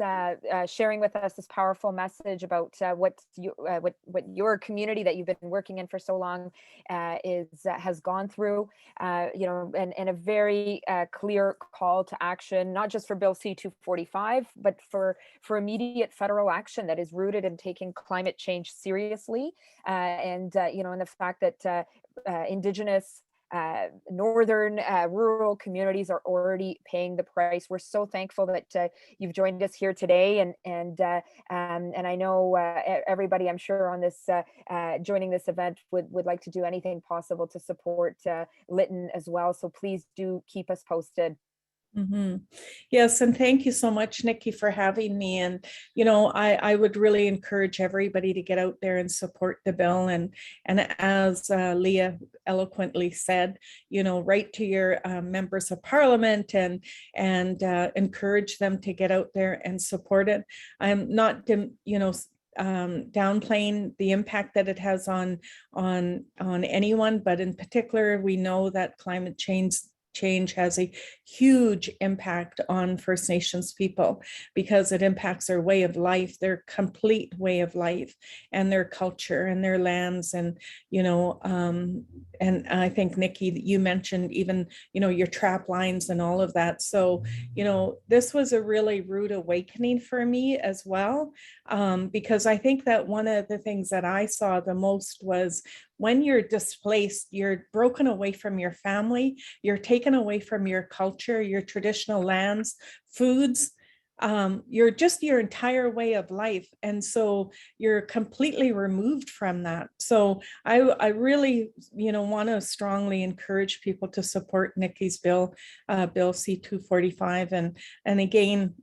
sharing with us this powerful message about what your community that you've been working in for so long has gone through, and a very clear call to action, not just for Bill C-245, but for immediate federal action that is rooted in taking climate change seriously, and the fact that Indigenous northern rural communities are already paying the price. We're so thankful that you've joined us here today, and I know everybody, I'm sure, on this joining this event would like to do anything possible to support Lytton as well. So please do keep us posted. Mm-hmm. Yes, and thank you so much, Nikki, for having me. And I would really encourage everybody to get out there and support the bill. And as Leah eloquently said, write to your members of parliament and encourage them to get out there and support it. I'm not, downplaying the impact that it has on anyone, but in particular, we know that climate change has a huge impact on First Nations people because it impacts their way of life, their complete way of life, and their culture and their lands. And and I think, Nikki, you mentioned even your trap lines and all of that. So this was a really rude awakening for me as well, because I think that one of the things that I saw the most was when you're displaced, you're broken away from your family, you're taken away from your culture, your traditional lands, foods, your entire way of life. And so you're completely removed from that. So I really, want to strongly encourage people to support Nikki's bill, Bill C-245. And again,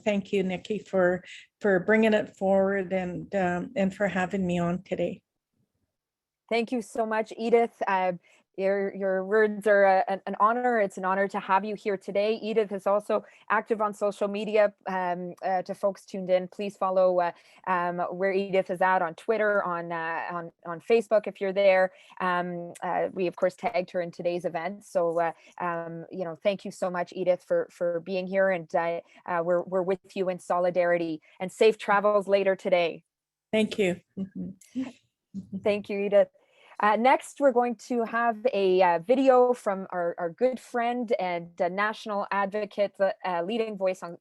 thank you, Nikki, for bringing it forward and for having me on today. Thank you so much, Edith. Your words are an honor. It's an honor to have you here today. Edith is also active on social media. To folks tuned in, please follow where Edith is at on Twitter, on Facebook if you're there. We of course tagged her in today's event. So thank you so much, Edith, for being here, and we're with you in solidarity. And safe travels later today. Thank you. Thank you, Edith. Next, we're going to have a video from our good friend and national advocate, leading voice on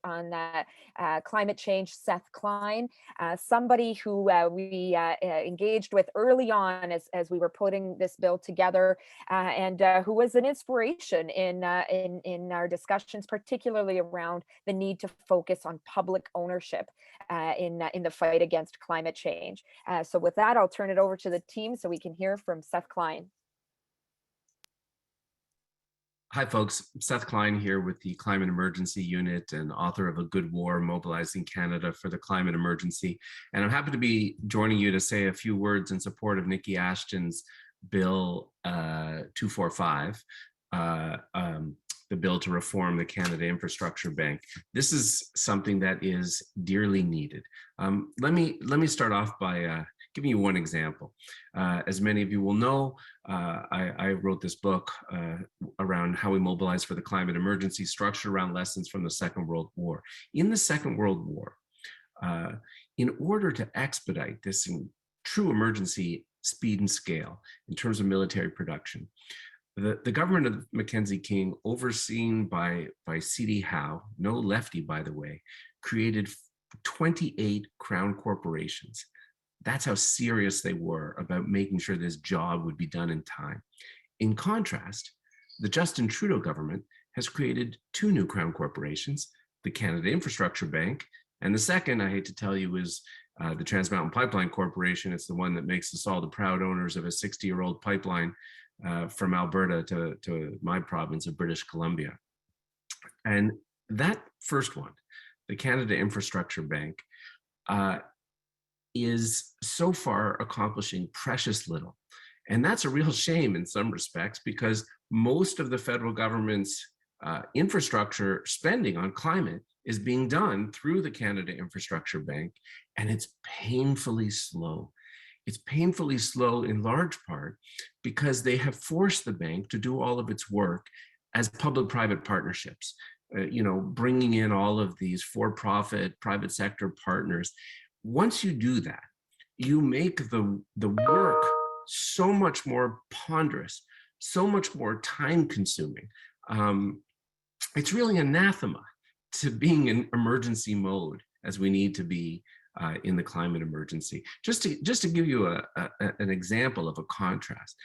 climate change, Seth Klein, somebody who we engaged with early on as we were putting this bill together, and who was an inspiration in our discussions, particularly around the need to focus on public ownership in the fight against climate change. So with that, I'll turn it over to the team so we can hear from Seth Klein. Hi, folks. Seth Klein here with the Climate Emergency Unit and author of A Good War, Mobilizing Canada for the Climate Emergency. And I'm happy to be joining you to say a few words in support of Nikki Ashton's Bill 245, the bill to reform the Canada Infrastructure Bank. This is something that is dearly needed. Let me start off by giving you one example. As many of you will know, I wrote this book around how we mobilize for the climate emergency, structured around lessons from the Second World War. In the Second World War, in order to expedite this true emergency speed and scale in terms of military production, the government of Mackenzie King, overseen by C.D. Howe, no lefty by the way, created 28 crown corporations. That's how serious they were about making sure this job would be done in time. In contrast, the Justin Trudeau government has created 2 new crown corporations, the Canada Infrastructure Bank, and the second, I hate to tell you, is the Trans Mountain Pipeline Corporation. It's the one that makes us all the proud owners of a 60-year-old pipeline from Alberta to my province of British Columbia. And that first one, the Canada Infrastructure Bank, is so far accomplishing precious little. And that's a real shame in some respects, because most of the federal government's infrastructure spending on climate is being done through the Canada Infrastructure Bank, and it's painfully slow. It's painfully slow in large part because they have forced the bank to do all of its work as public-private partnerships, bringing in all of these for-profit private sector partners. Once you do that, you make the work so much more ponderous, so much more time-consuming. It's really anathema to being in emergency mode as we need to be in the climate emergency. Just to give you an example of a contrast,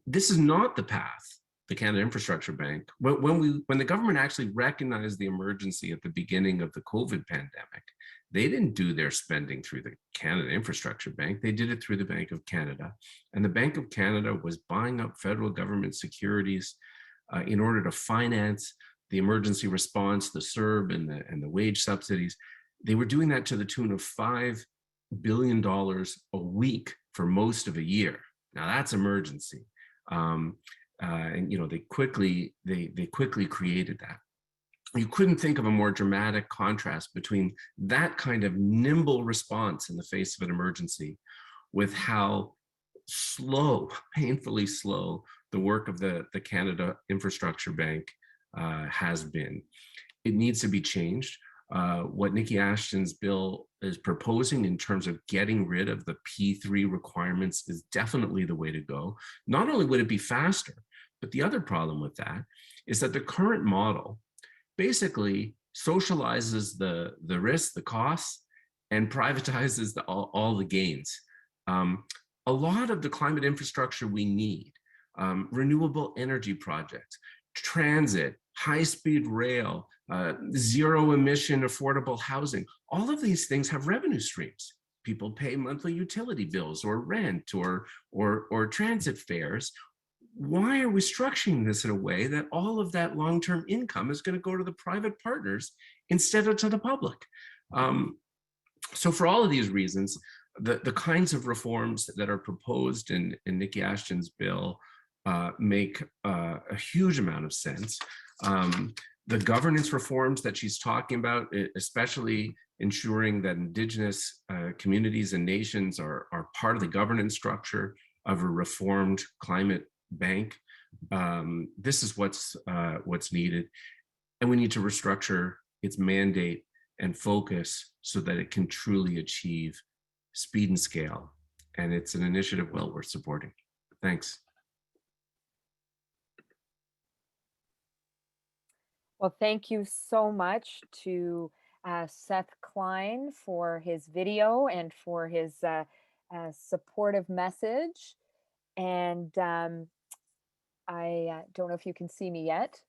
this is not the path the Canada Infrastructure Bank, when the government actually recognized the emergency at the beginning of the COVID pandemic, they didn't do their spending through the Canada Infrastructure Bank, they did it through the Bank of Canada. And the Bank of Canada was buying up federal government securities in order to finance the emergency response, the CERB and the wage subsidies. They were doing that to the tune of $5 billion a week for most of a year. Now that's emergency. And they quickly created that. You couldn't think of a more dramatic contrast between that kind of nimble response in the face of an emergency with how slow, painfully slow, the work of the Canada Infrastructure Bank has been. It needs to be changed. What Nikki Ashton's bill is proposing in terms of getting rid of the P3 requirements is definitely the way to go. Not only would it be faster, but the other problem with that is that the current model basically socializes the risks, the costs, and privatizes all the gains. A lot of the climate infrastructure we need, renewable energy projects, transit, high-speed rail, zero emission affordable housing, all of these things have revenue streams. People pay monthly utility bills or rent or transit fares. Why are we structuring this in a way that all of that long-term income is going to go to the private partners instead of to the public? So for all of these reasons, the kinds of reforms that are proposed in Nikki Ashton's bill make a huge amount of sense. The governance reforms that she's talking about, especially ensuring that Indigenous communities and nations are part of the governance structure of a reformed climate bank. This is what's needed. And we need to restructure its mandate and focus so that it can truly achieve speed and scale. And it's an initiative well worth supporting. Thanks. Well, thank you so much to Seth Klein for his video and for his supportive message. And I don't know if you can see me yet.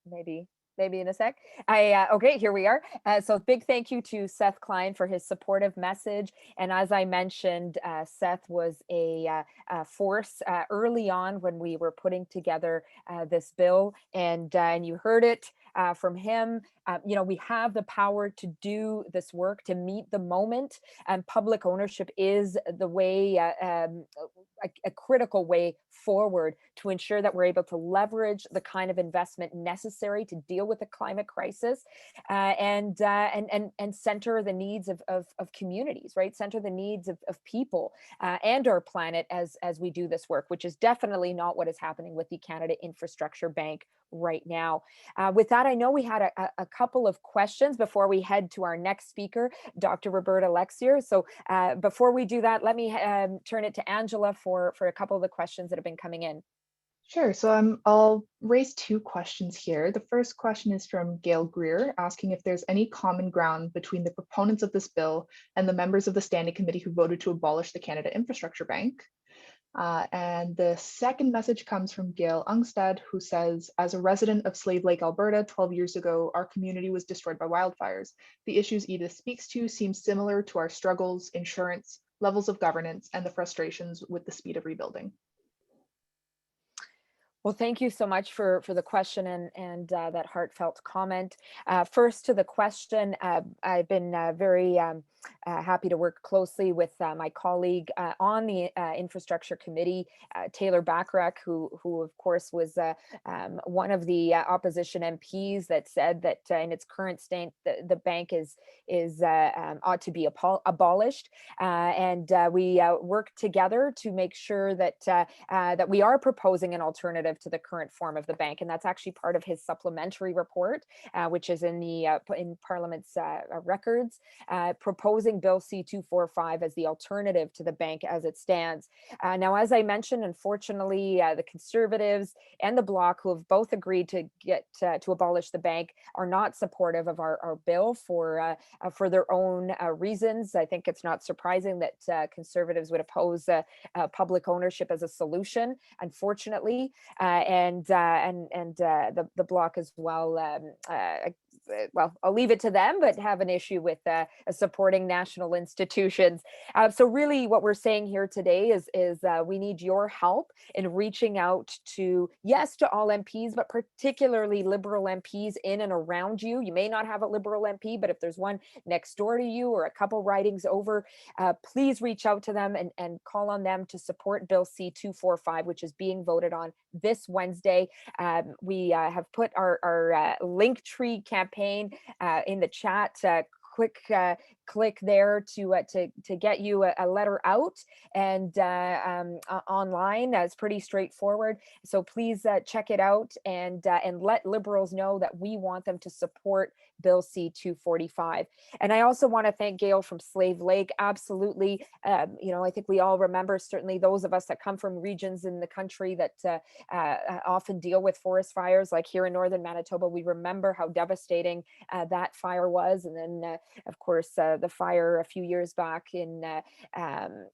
Maybe in a sec. Okay, here we are. So big thank you to Seth Klein for his supportive message. And as I mentioned, Seth was a force early on when we were putting together this bill, and you heard it from him. We have the power to do this work, to meet the moment, and public ownership is the way, a critical way forward to ensure that we're able to leverage the kind of investment necessary to deal with the climate crisis, and center the needs of communities, right? Center the needs of people and our planet as we do this work, which is definitely not what is happening with the Canada Infrastructure Bank right now. With that, I know we had a couple of questions before we head to our next speaker, Dr. Roberta Lexier. So before we do that, let me turn it to Angela for a couple of the questions that have been coming in. Sure. So I'll raise two questions here. The first question is from Gail Greer, asking if there's any common ground between the proponents of this bill and the members of the Standing Committee who voted to abolish the Canada Infrastructure Bank. And the second message comes from Gail Ungstad, who says, as a resident of Slave Lake, Alberta, 12 years ago, our community was destroyed by wildfires. The issues Edith speaks to seem similar to our struggles, insurance, levels of governance, and the frustrations with the speed of rebuilding. Well, thank you so much for the question and that heartfelt comment. First to the question, I've been very happy to work closely with my colleague on the infrastructure committee, Taylor Bachrach, who of course was one of the opposition MPs that said that in its current state, the bank ought to be abolished. And we work together to make sure that that we are proposing an alternative to the current form of the bank, and that's actually part of his supplementary report, which is in Parliament's records, proposing Bill C-245 as the alternative to the bank as it stands. Now, as I mentioned, unfortunately, the Conservatives and the Bloc, who have both agreed to to abolish the bank, are not supportive of our bill for their own reasons. I think it's not surprising that Conservatives would oppose public ownership as a solution, unfortunately, and the Bloc as well. Well, I'll leave it to them, but have an issue with supporting national institutions. So really what we're saying here today is we need your help in reaching out to all MPs, but particularly Liberal MPs in and around you. You may not have a Liberal MP, but if there's one next door to you or a couple ridings over, please reach out to them and call on them to support Bill C-245, which is being voted on this Wednesday. We have put our Linktree campaign in the chat. Click there to get you a letter out and online. It's pretty straightforward. So please check it out and let Liberals know that we want them to support Bill C-245. And I also want to thank Gail from Slave Lake. Absolutely. I think we all remember, certainly those of us that come from regions in the country that often deal with forest fires, like here in northern Manitoba, we remember how devastating that fire was. And then, of course, the fire a few years back in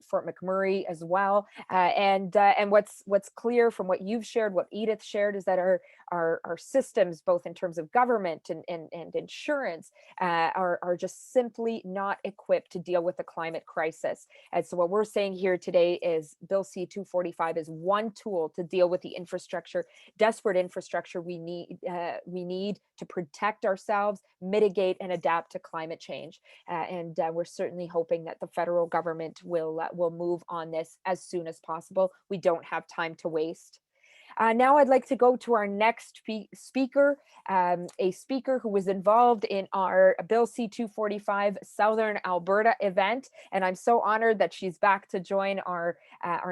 Fort McMurray as well. And what's clear from what you've shared, what Edith shared, is that our systems, both in terms of government and insurance, are just simply not equipped to deal with the climate crisis. And so what we're saying here today is Bill C-245 is one tool to deal with the desperate infrastructure we need to protect ourselves, mitigate, and adapt to climate change. And we're certainly hoping that the federal government will move on this as soon as possible. We don't have time to waste. Now I'd like to go to our next speaker, a speaker who was involved in our Bill C-245 Southern Alberta event. And I'm so honored that she's back to join our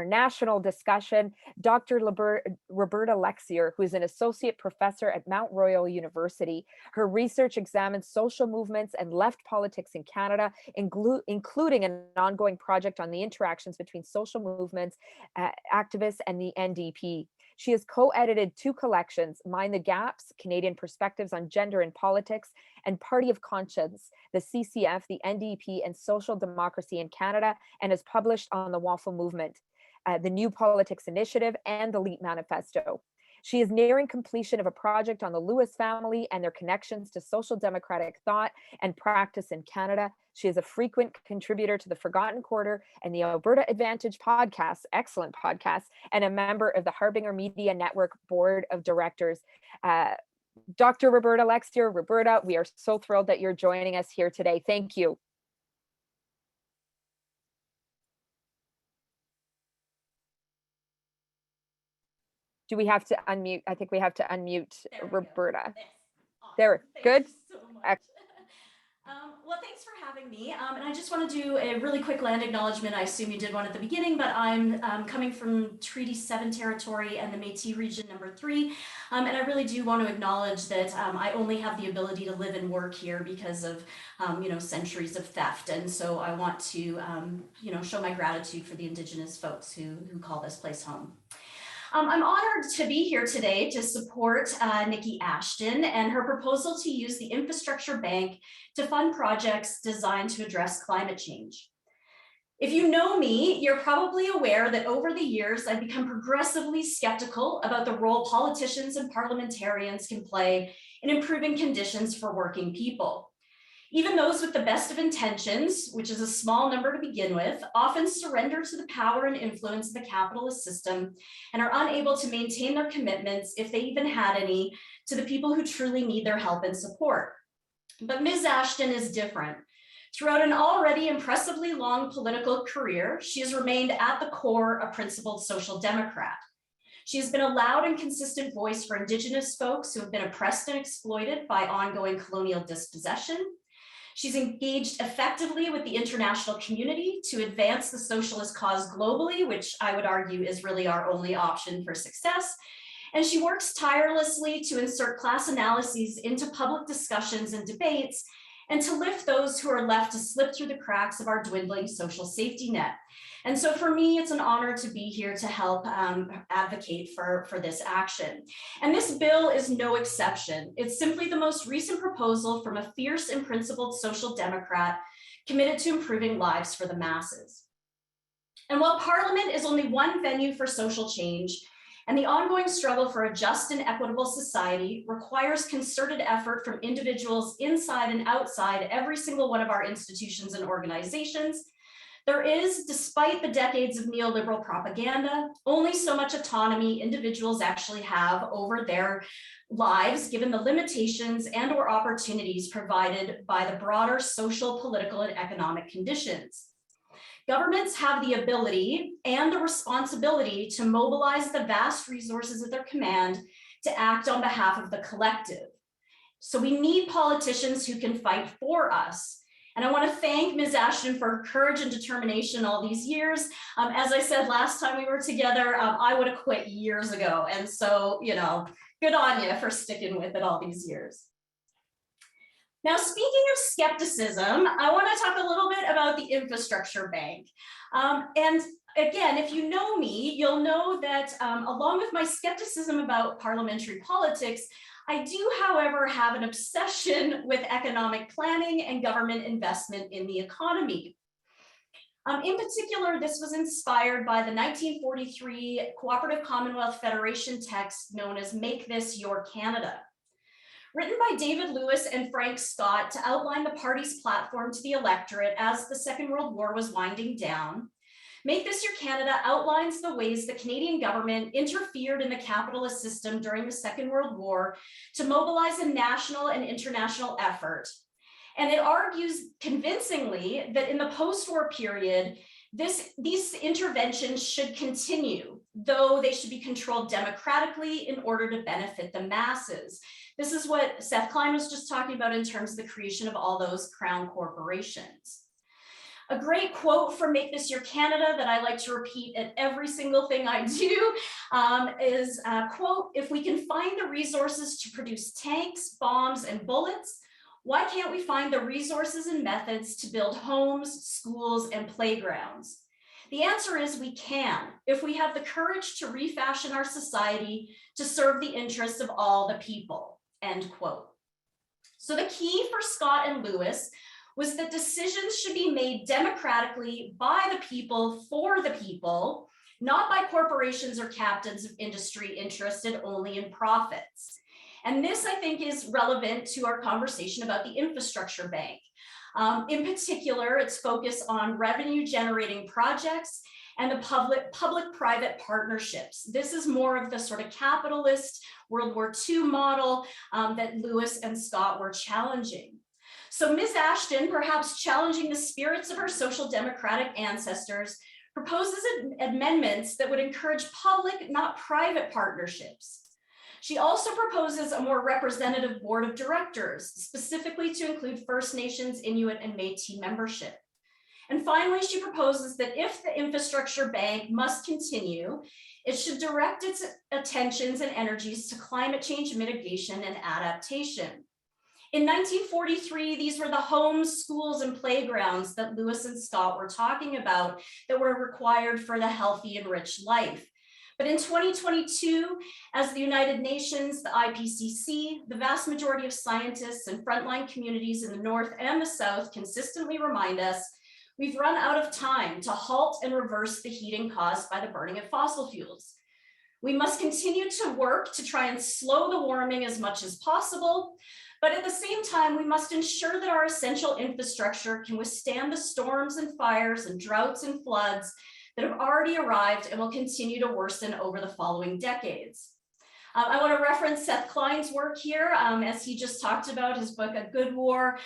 national discussion, Dr. Roberta Lexier, who is an associate professor at Mount Royal University. Her research examines social movements and left politics in Canada, including an ongoing project on the interactions between social movements, activists, and the NDP. She has co-edited two collections, Mind the Gaps, Canadian Perspectives on Gender and Politics, and Party of Conscience, the CCF, the NDP, and Social Democracy in Canada, and has published on the Waffle Movement, the New Politics Initiative, and the LEAP Manifesto. She is nearing completion of a project on the Lewis family and their connections to social democratic thought and practice in Canada. She is a frequent contributor to the Forgotten Quarter and the Alberta Advantage podcast, excellent podcast, and a member of the Harbinger Media Network Board of Directors. Dr. Roberta Lexier, Roberta, we are so thrilled that you're joining us here today. Thank you. Do we have to unmute? I think we have to unmute Roberta. There, good. Well, thanks for having me. And I just want to do a really quick land acknowledgement. I assume you did one at the beginning, but I'm coming from Treaty 7 territory and the Métis region number 3. And I really do want to acknowledge that I only have the ability to live and work here because of, centuries of theft. And so I want to, show my gratitude for the Indigenous folks who call this place home. I'm honored to be here today to support Nikki Ashton and her proposal to use the infrastructure bank to fund projects designed to address climate change. If you know me, you're probably aware that over the years, I've become progressively skeptical about the role politicians and parliamentarians can play in improving conditions for working people. Even those with the best of intentions, which is a small number to begin with, often surrender to the power and influence of the capitalist system and are unable to maintain their commitments, if they even had any, to the people who truly need their help and support. But Ms. Ashton is different. Throughout an already impressively long political career, she has remained at the core a principled social democrat. She has been a loud and consistent voice for Indigenous folks who have been oppressed and exploited by ongoing colonial dispossession. She's engaged effectively with the international community to advance the socialist cause globally, which I would argue is really our only option for success. And she works tirelessly to insert class analyses into public discussions and debates, and to lift those who are left to slip through the cracks of our dwindling social safety net. And so for me, it's an honor to be here to help advocate for this action. And this bill is no exception. It's simply the most recent proposal from a fierce and principled social democrat committed to improving lives for the masses. And while Parliament is only one venue for social change, and the ongoing struggle for a just and equitable society requires concerted effort from individuals inside and outside every single one of our institutions and organizations, there is, despite the decades of neoliberal propaganda, only so much autonomy individuals actually have over their lives, given the limitations and/or opportunities provided by the broader social, political, and economic conditions. Governments have the ability and the responsibility to mobilize the vast resources at their command to act on behalf of the collective. So we need politicians who can fight for us. And I want to thank Ms. Ashton for her courage and determination all these years. As I said last time we were together, I would have quit years ago. And so, you know, good on you for sticking with it all these years. Now, speaking of skepticism, I want to talk a little bit about the infrastructure bank. And again, if you know me, you'll know that along with my skepticism about parliamentary politics, I do, however, have an obsession with economic planning and government investment in the economy. In particular, this was inspired by the 1943 Cooperative Commonwealth Federation text known as "Make This Your Canada." Written by David Lewis and Frank Scott to outline the party's platform to the electorate as the Second World War was winding down, Make This Your Canada outlines the ways the Canadian government interfered in the capitalist system during the Second World War to mobilize a national and international effort. And it argues convincingly that in the post-war period, these interventions should continue, though they should be controlled democratically in order to benefit the masses. This is what Seth Klein was just talking about in terms of the creation of all those crown corporations. A great quote from Make This Your Canada that I like to repeat at every single thing I do is, quote, "If we can find the resources to produce tanks, bombs, and bullets, why can't we find the resources and methods to build homes, schools, and playgrounds? The answer is we can, if we have the courage to refashion our society to serve the interests of all the people," end quote. So the key for Scott and Lewis was that decisions should be made democratically by the people for the people, not by corporations or captains of industry interested only in profits. And this, I think, is relevant to our conversation about the infrastructure bank. In particular, its focus on revenue generating projects and the public-private partnerships. This is more of the sort of capitalist World War II model that Lewis and Scott were challenging. So Ms. Ashton, perhaps challenging the spirits of her social democratic ancestors, proposes amendments that would encourage public, not private partnerships. She also proposes a more representative board of directors, specifically to include First Nations, Inuit, and Métis membership. And finally, she proposes that if the infrastructure bank must continue, it should direct its attentions and energies to climate change mitigation and adaptation. In 1943, these were the homes, schools, and playgrounds that Lewis and Scott were talking about that were required for the healthy and rich life. But in 2022, as the United Nations, the IPCC, the vast majority of scientists and frontline communities in the North and the South consistently remind us, we've run out of time to halt and reverse the heating caused by the burning of fossil fuels. We must continue to work to try and slow the warming as much as possible, but at the same time, we must ensure that our essential infrastructure can withstand the storms and fires and droughts and floods that have already arrived and will continue to worsen over the following decades. I want to reference Seth Klein's work here, as he just talked about his book, A Good War,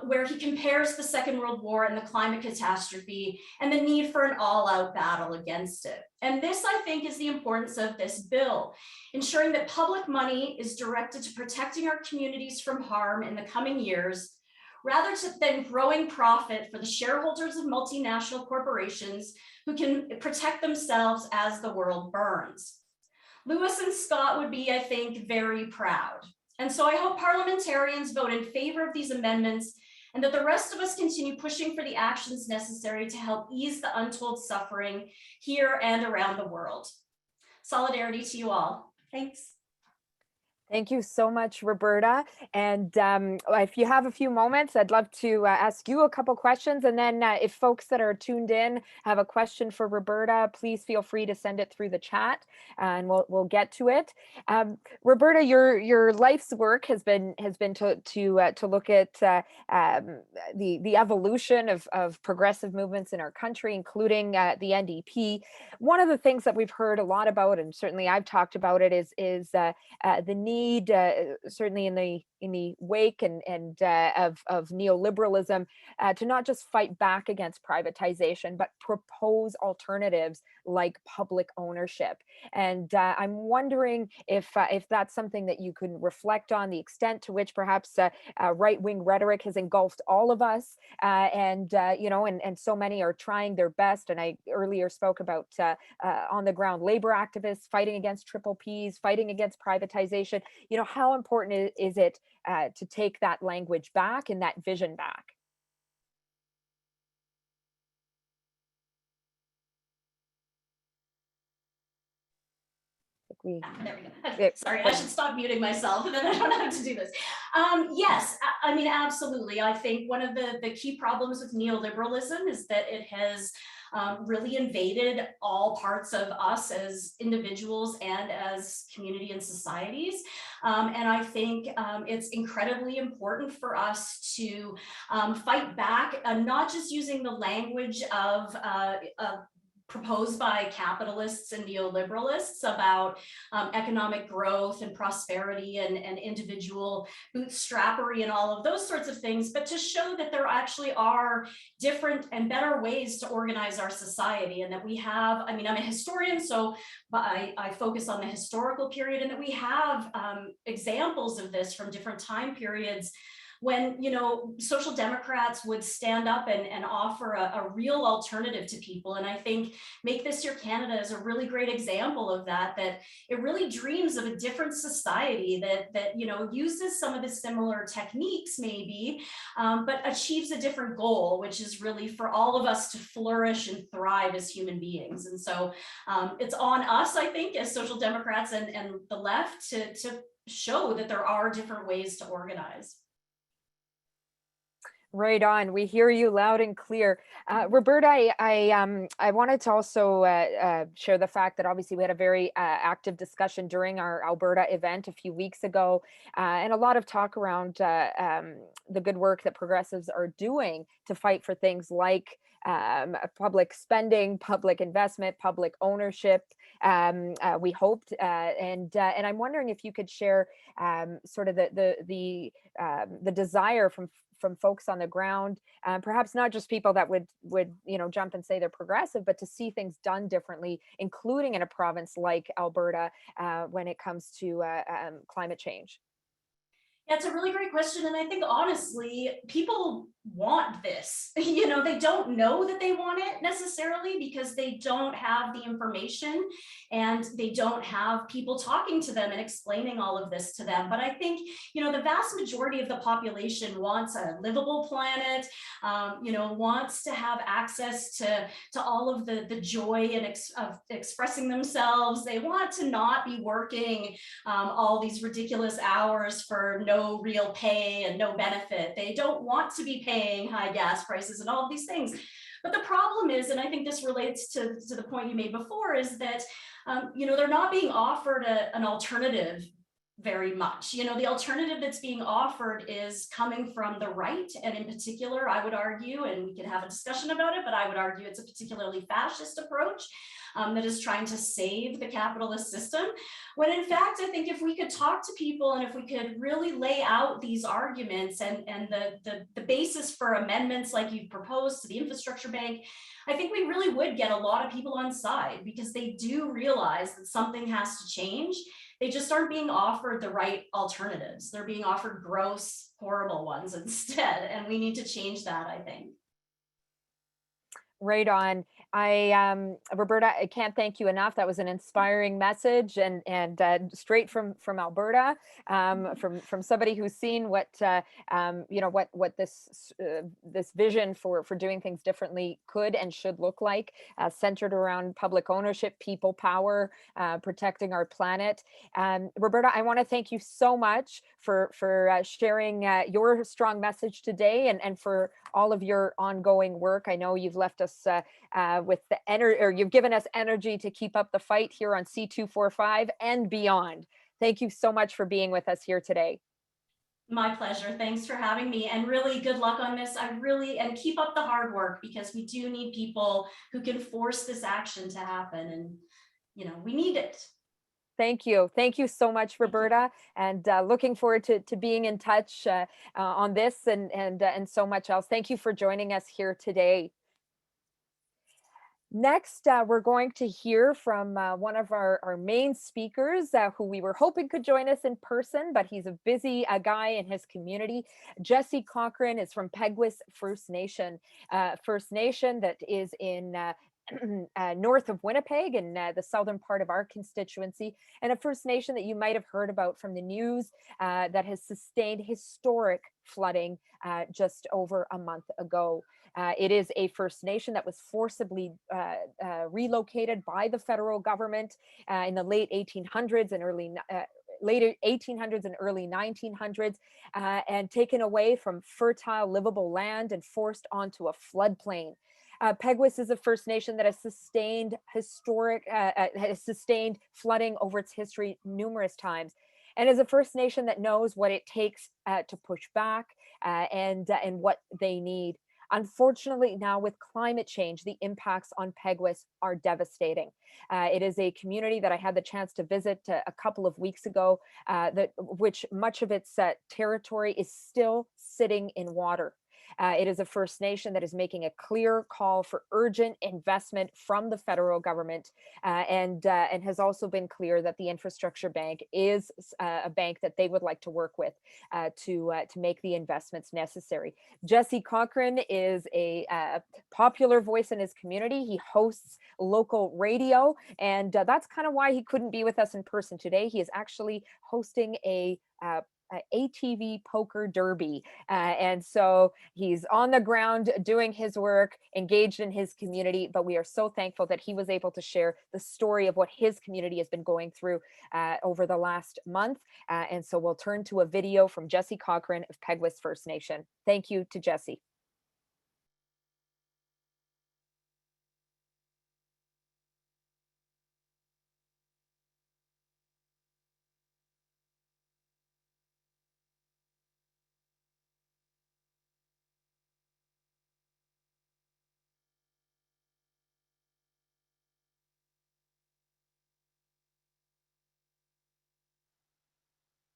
where he compares the Second World War and the climate catastrophe and the need for an all-out battle against it. And this, I think, is the importance of this bill, ensuring that public money is directed to protecting our communities from harm in the coming years, rather than growing profit for the shareholders of multinational corporations who can protect themselves as the world burns. Lewis and Scott would be, I think, very proud. And so I hope parliamentarians vote in favor of these amendments and that the rest of us continue pushing for the actions necessary to help ease the untold suffering here and around the world. Solidarity to you all. Thanks. Thank you so much, Roberta. And if you have a few moments, I'd love to ask you a couple questions. And then if folks that are tuned in have a question for Roberta, please feel free to send it through the chat and we'll get to it. Roberta, your life's work has been to look at the evolution of progressive movements in our country, including the NDP. One of the things that we've heard a lot about, and certainly I've talked about it, is the need, certainly in the wake of neoliberalism, to not just fight back against privatization, but propose alternatives like public ownership. And I'm wondering if that's something that you could reflect on, the extent to which perhaps right-wing rhetoric has engulfed all of us, and so many are trying their best. And I earlier spoke about on-the-ground labor activists fighting against triple Ps, fighting against privatization. How important is it to take that language back and that vision back? There we go. Sorry, I should stop muting myself and then I don't have to do this. Yes, I mean, absolutely. I think one of the key problems with neoliberalism is that it has really invaded all parts of us as individuals and as community and societies. And I think it's incredibly important for us to fight back, not just using the language of proposed by capitalists and neoliberalists about economic growth and prosperity and individual bootstrappery and all of those sorts of things, but to show that there actually are different and better ways to organize our society, and that we have, I mean, I'm a historian, so I focus on the historical period, and that we have examples of this from different time periods when, social democrats would stand up and offer a real alternative to people. And I think Make This Your Canada is a really great example of that it really dreams of a different society that uses some of the similar techniques maybe, but achieves a different goal, which is really for all of us to flourish and thrive as human beings. And so it's on us, I think, as social democrats and the left to show that there are different ways to organize. Right on. We hear you loud and clear. Roberta, I wanted to also share the fact that obviously we had a very active discussion during our Alberta event a few weeks ago, and a lot of talk around the good work that progressives are doing to fight for things like public spending, public investment, public ownership. We hoped, and I'm wondering if you could share sort of the desire from folks on the ground, perhaps not just people that would jump and say they're progressive, but to see things done differently, including in a province like Alberta, when it comes to climate change. Yeah, it's a really great question. And I think honestly, people want this. They don't know that they want it necessarily because they don't have the information and they don't have people talking to them and explaining all of this to them. But I think, the vast majority of the population wants a livable planet, wants to have access to all of the joy of expressing themselves. They want to not be working all these ridiculous hours for no real pay and no benefit. They don't want to be paying high gas prices and all of these things. But the problem is, and I think this relates to the point you made before, is that they're not being offered an alternative very much. The alternative that's being offered is coming from the right, and in particular, I would argue, and we can have a discussion about it, but I would argue it's a particularly fascist approach. that is trying to save the capitalist system. When in fact, I think if we could talk to people and if we could really lay out these arguments and the basis for amendments like you've proposed to the infrastructure bank, I think we really would get a lot of people on side because they do realize that something has to change. They just aren't being offered the right alternatives. They're being offered gross, horrible ones instead. And we need to change that, I think. Right on. Roberta, I can't thank you enough. That was an inspiring message, and straight from Alberta, from somebody who's seen what what this vision for doing things differently could and should look like, centered around public ownership, people power, protecting our planet. Roberta, I want to thank you so much for sharing your strong message today, and for all of your ongoing work. I know you've left us with the energy, or you've given us energy to keep up the fight here on C245 and beyond. Thank you so much for being with us here today. My pleasure. Thanks for having me, and really good luck on this. And keep up the hard work, because we do need people who can force this action to happen, and we need it. Thank you. Thank you so much, Roberta, and looking forward to being in touch on this and so much else. Thank you for joining us here today. Next, we're going to hear from one of our main speakers who we were hoping could join us in person, but he's a busy guy in his community. Jesse Cochran is from Peguis First Nation, that is in north of Winnipeg, in the southern part of our constituency, and a First Nation that you might have heard about from the news that has sustained historic flooding just over a month ago. It is a First Nation that was forcibly relocated by the federal government in the late 1800s and later 1800s and early 1900s, and taken away from fertile, livable land and forced onto a floodplain. Peguis is a First Nation that has sustained flooding over its history numerous times, and is a First Nation that knows what it takes to push back and what they need. Unfortunately, now with climate change, the impacts on Peguis are devastating. It is a community that I had the chance to visit a couple of weeks ago, which much of its territory is still sitting in water. It is a First Nation that is making a clear call for urgent investment from the federal government, and has also been clear that the infrastructure bank is a bank that they would like to work with to make the investments necessary. Jesse Cochran is a popular voice in his community. He hosts local radio, and that's kind of why he couldn't be with us in person today. He is actually hosting a ATV poker derby, and so he's on the ground doing his work, engaged in his community, but we are so thankful that he was able to share the story of what his community has been going through over the last month, and so we'll turn to a video from Jesse Cochran of Peguis First Nation. Thank you to Jesse.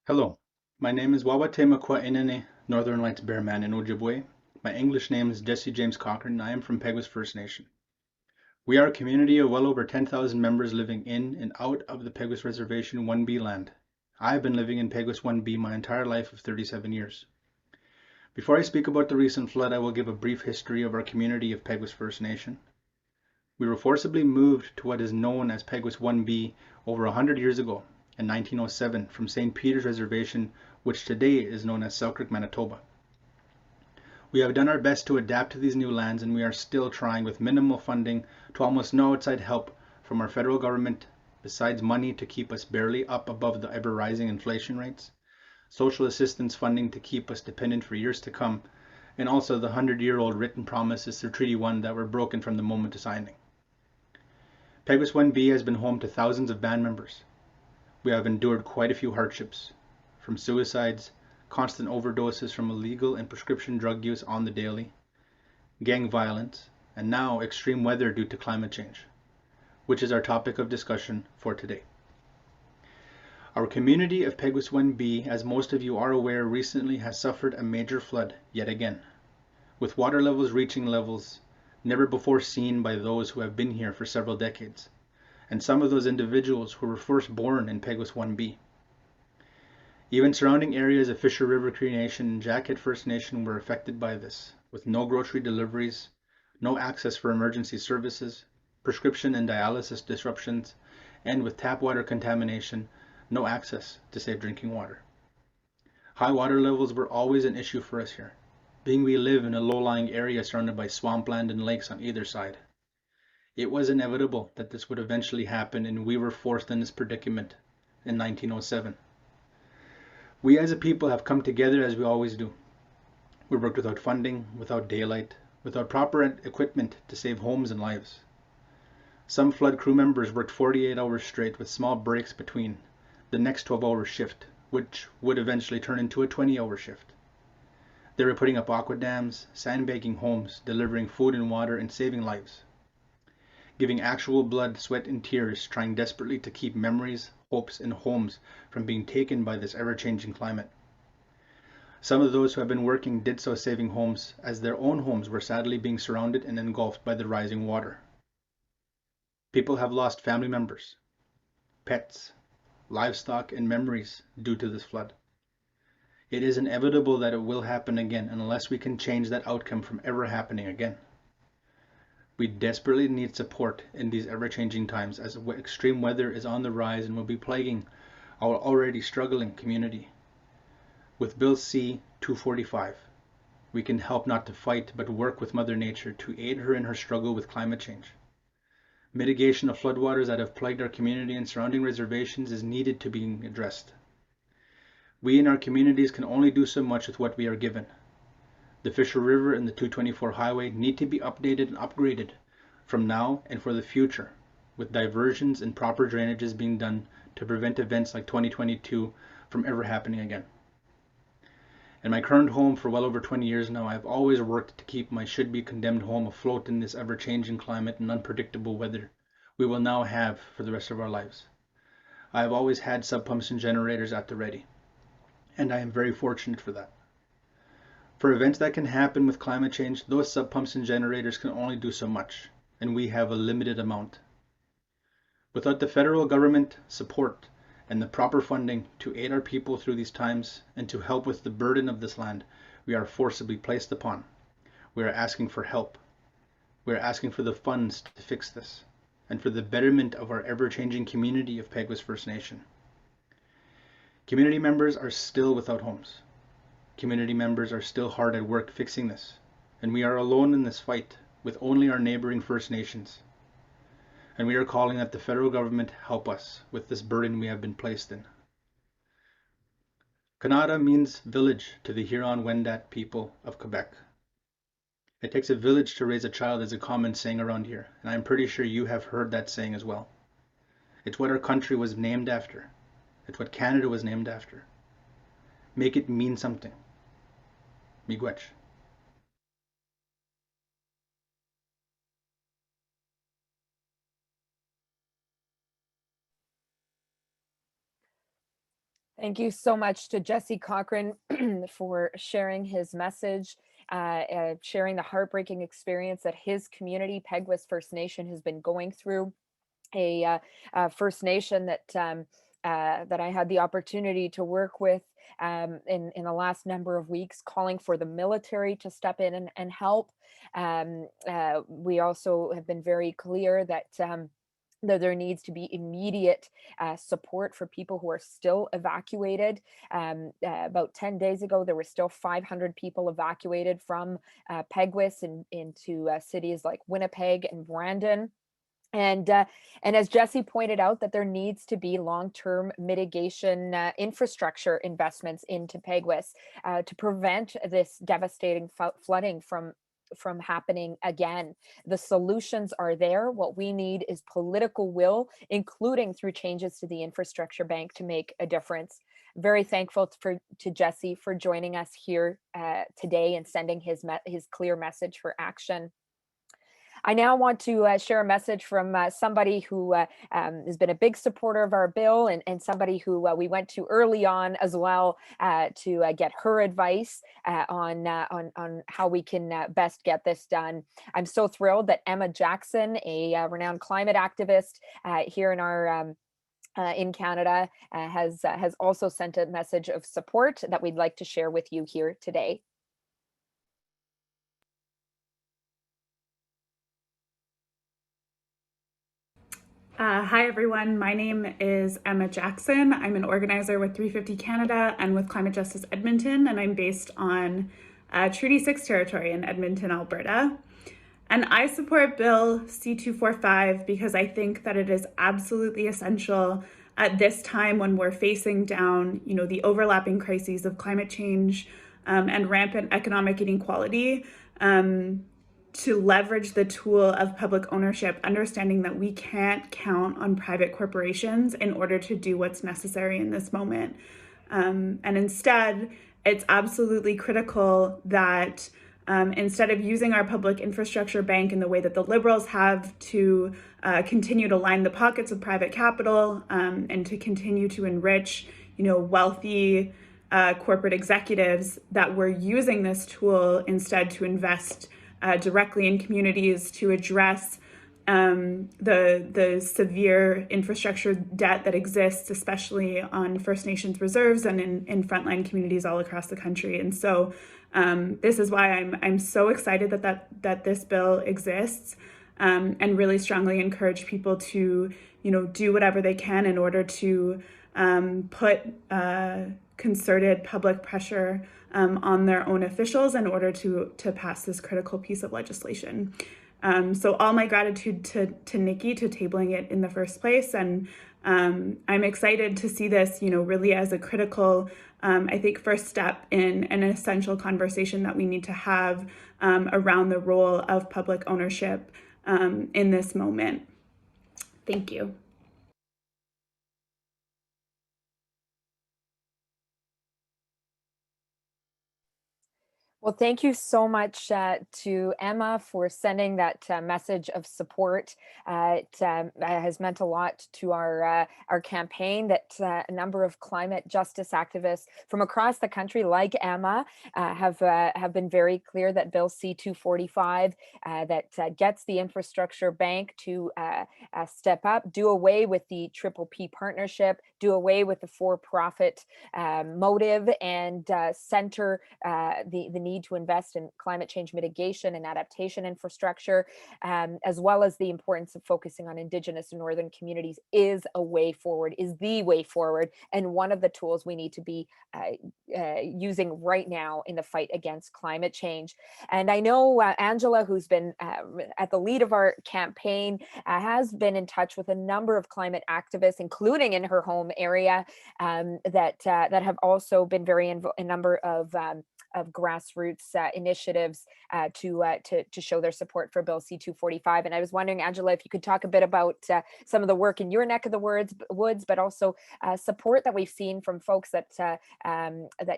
Hello, my name is Wawatemakwa Inene, Northern Lights Bearman in Ojibwe. My English name is Jesse James Cochran, and I am from Peguis First Nation. We are a community of well over 10,000 members living in and out of the Peguis Reservation 1B land. I have been living in Peguis 1B my entire life of 37 years. Before I speak about the recent flood, I will give a brief history of our community of Peguis First Nation. We were forcibly moved to what is known as Peguis 1B over 100 years ago, in 1907, from St. Peter's Reservation, which today is known as Selkirk, Manitoba. We have done our best to adapt to these new lands, and we are still trying with minimal funding to almost no outside help from our federal government, besides money to keep us barely up above the ever-rising inflation rates, social assistance funding to keep us dependent for years to come, and also the 100-year-old written promises through Treaty 1 that were broken from the moment of signing. Peguis 1B has been home to thousands of band members. We have endured quite a few hardships, from suicides, constant overdoses from illegal and prescription drug use on the daily, gang violence, and now extreme weather due to climate change. which is our topic of discussion for today. Our community of Peguis 1B, as most of you are aware, recently has suffered a major flood yet again, with water levels reaching levels never before seen by those who have been here for several decades, and some of those individuals who were first born in Peguis 1B. Even surrounding areas of Fisher River Cree Nation and Jacket First Nation were affected by this, with no grocery deliveries, no access for emergency services, prescription and dialysis disruptions, and with tap water contamination, no access to safe drinking water. High water levels were always an issue for us here, being we live in a low-lying area surrounded by swampland and lakes on either side. It was inevitable that this would eventually happen, and we were forced in this predicament in 1907. We as a people have come together as we always do. We worked without funding, without daylight, without proper equipment to save homes and lives. Some flood crew members worked 48 hours straight with small breaks between the next 12-hour shift, which would eventually turn into a 20-hour shift. They were putting up aqua dams, sandbagging homes, delivering food and water, and saving lives. Giving actual blood, sweat, and tears, trying desperately to keep memories, hopes, and homes from being taken by this ever-changing climate. Some of those who have been working did so saving homes, as their own homes were sadly being surrounded and engulfed by the rising water. People have lost family members, pets, livestock, and memories due to this flood. It is inevitable that it will happen again unless we can change that outcome from ever happening again. We desperately need support in these ever-changing times, as extreme weather is on the rise and will be plaguing our already struggling community. With Bill C-245, we can help not to fight but work with Mother Nature to aid her in her struggle with climate change. Mitigation of floodwaters that have plagued our community and surrounding reservations is needed to be addressed. We in our communities can only do so much with what we are given. The Fisher River and the 224 highway need to be updated and upgraded from now and for the future, with diversions and proper drainages being done to prevent events like 2022 from ever happening again. In my current home for well over 20 years now, I have always worked to keep my should-be-condemned home afloat in this ever-changing climate and unpredictable weather we will now have for the rest of our lives. I have always had sub pumps and generators at the ready, and I am very fortunate for that. For events that can happen with climate change, those sub pumps and generators can only do so much, and we have a limited amount. Without the federal government support and the proper funding to aid our people through these times and to help with the burden of this land we are forcibly placed upon, we are asking for help. We are asking for the funds to fix this and for the betterment of our ever-changing community of Peguis First Nation. Community members are still without homes. Community members are still hard at work fixing this, and we are alone in this fight with only our neighboring First Nations. And we are calling that the federal government help us with this burden we have been placed in. Canada means village to the Huron-Wendat people of Quebec. It takes a village to raise a child is a common saying around here, and I'm pretty sure you have heard that saying as well. It's what our country was named after. It's what Canada was named after. Make it mean something. Miigwech. Thank you so much to Jesse Cochran for sharing his message, sharing the heartbreaking experience that his community, Peguis First Nation, has been going through. A First Nation that that I had the opportunity to work with in the last number of weeks, calling for the military to step in and help. We also have been very clear that that there needs to be immediate support for people who are still evacuated. About 10 days ago, there were still 500 people evacuated from Peguis into cities like Winnipeg and Brandon. And as Jesse pointed out, that there needs to be long-term mitigation infrastructure investments into Peguis to prevent this devastating flooding from happening again. The solutions are there. What we need is political will, including through changes to the infrastructure bank, to make a difference. Very thankful to Jesse for joining us here today and sending his clear message for action. I now want to share a message from somebody who has been a big supporter of our bill, and somebody who we went to early on as well to get her advice on how we can best get this done. I'm so thrilled that Emma Jackson, a renowned climate activist here in our in Canada, has also sent a message of support that we'd like to share with you here today. Hi, everyone. My name is Emma Jackson. I'm an organizer with 350 Canada and with Climate Justice Edmonton, and I'm based on Treaty 6 territory in Edmonton, Alberta. And I support Bill C-245 because I think that it is absolutely essential at this time when we're facing down, the overlapping crises of climate change and rampant economic inequality, to leverage the tool of public ownership, understanding that we can't count on private corporations in order to do what's necessary in this moment. And instead, it's absolutely critical that instead of using our public infrastructure bank in the way that the Liberals have to continue to line the pockets of private capital and to continue to enrich, wealthy corporate executives, that we're using this tool instead to invest directly in communities to address the severe infrastructure debt that exists, especially on First Nations reserves and in frontline communities all across the country. And so this is why I'm so excited that this bill exists, and really strongly encourage people to do whatever they can in order to put concerted public pressure on their own officials in order to pass this critical piece of legislation. So all my gratitude to Nikki to tabling it in the first place. And I'm excited to see this, really as a critical, I think, first step in an essential conversation that we need to have around the role of public ownership in this moment. Thank you. Well, thank you so much to Emma for sending that message of support. It has meant a lot to our campaign, that a number of climate justice activists from across the country, like Emma, have been very clear that Bill C-245 that gets the infrastructure bank to step up, do away with the Triple P partnership, do away with the for-profit motive, and center the need to invest in climate change mitigation and adaptation infrastructure, as well as the importance of focusing on Indigenous and Northern communities, is a way forward, is the way forward, and one of the tools we need to be using right now in the fight against climate change. And I know Angela, who's been at the lead of our campaign, has been in touch with a number of climate activists, including in her home area, that have also been very involved in a number of grassroots initiatives to show their support for Bill C-245. And I was wondering, Angela, if you could talk a bit about some of the work in your neck of the woods, but also support that we've seen from folks that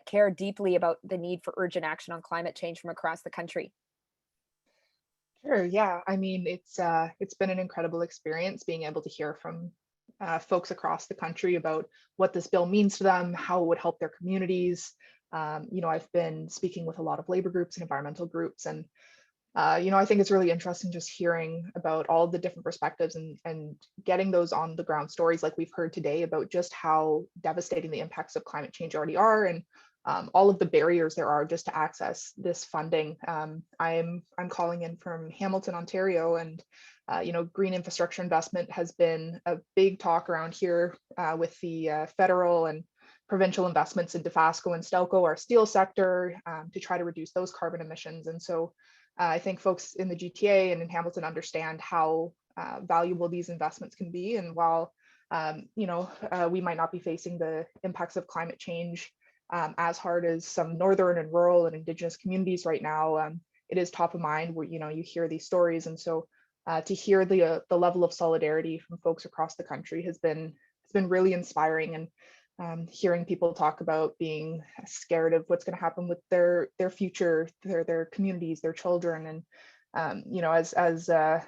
care deeply about the need for urgent action on climate change from across the country. Sure. Yeah. I mean, it's been an incredible experience being able to hear from folks across the country about what this bill means to them, how it would help their communities. I've been speaking with a lot of labor groups and environmental groups, and I think it's really interesting just hearing about all the different perspectives and getting those on the ground stories like we've heard today about just how devastating the impacts of climate change already are, and all of the barriers there are just to access this funding. I'm calling in from Hamilton, Ontario, and green infrastructure investment has been a big talk around here with the federal and provincial investments in Dofasco and Stelco, our steel sector, to try to reduce those carbon emissions. And so I think folks in the GTA and in Hamilton understand how valuable these investments can be. And while we might not be facing the impacts of climate change as hard as some northern and rural and Indigenous communities right now, it is top of mind where you hear these stories. And so to hear the level of solidarity from folks across the country has been really inspiring. And hearing people talk about being scared of what's going to happen with their future, their communities, their children, You know, as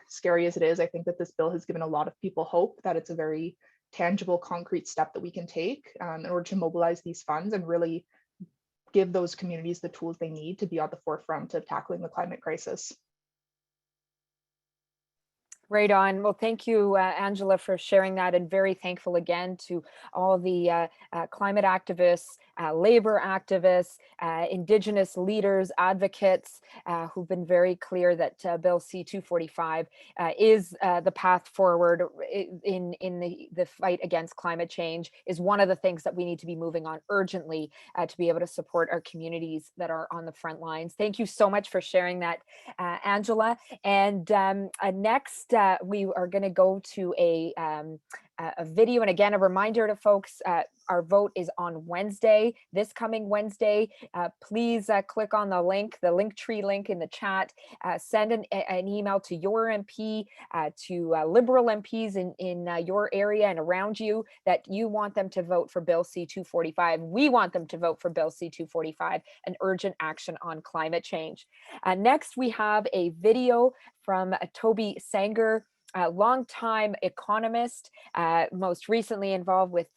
scary as it is, I think that this bill has given a lot of people hope that it's a very tangible, concrete step that we can take in order to mobilize these funds and really give those communities the tools they need to be on the forefront of tackling the climate crisis. Right on. Well, thank you, Angela, for sharing that, and very thankful again to all the climate activists, labor activists, Indigenous leaders, advocates who've been very clear that Bill C-245 is the path forward in the fight against climate change, is one of the things that we need to be moving on urgently to be able to support our communities that are on the front lines. Thank you so much for sharing that, Angela. And next, we are going to go to a video. And again, a reminder to folks, our vote is on Wednesday, this coming Wednesday. Please click on the Linktree link in the chat. Send an email to your MP, to Liberal MPs in your area and around you that you want them to vote for Bill C-245. We want them to vote for Bill C-245, an urgent action on climate change. Next, we have a video from Toby Sanger, a longtime economist, most recently involved with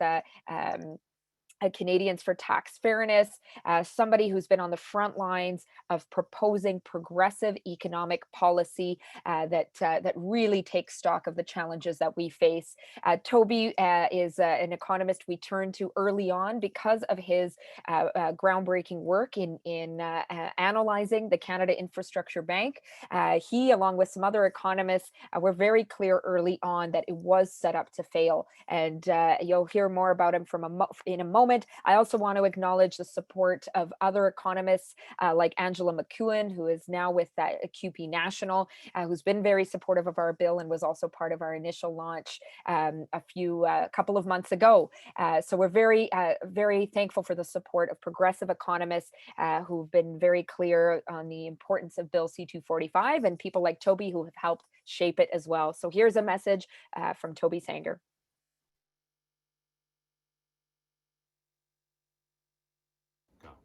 Canadians for Tax Fairness, somebody who's been on the front lines of proposing progressive economic policy that really takes stock of the challenges that we face. Toby is an economist we turned to early on because of his groundbreaking work in analyzing the Canada Infrastructure Bank. He, along with some other economists, were very clear early on that it was set up to fail. And you'll hear more about him in a moment. I also want to acknowledge the support of other economists like Angela McEwen, who is now with QP National, who's been very supportive of our bill and was also part of our initial launch a couple of months ago. So we're very, very thankful for the support of progressive economists who've been very clear on the importance of Bill C-245, and people like Toby who have helped shape it as well. So here's a message from Toby Sanger.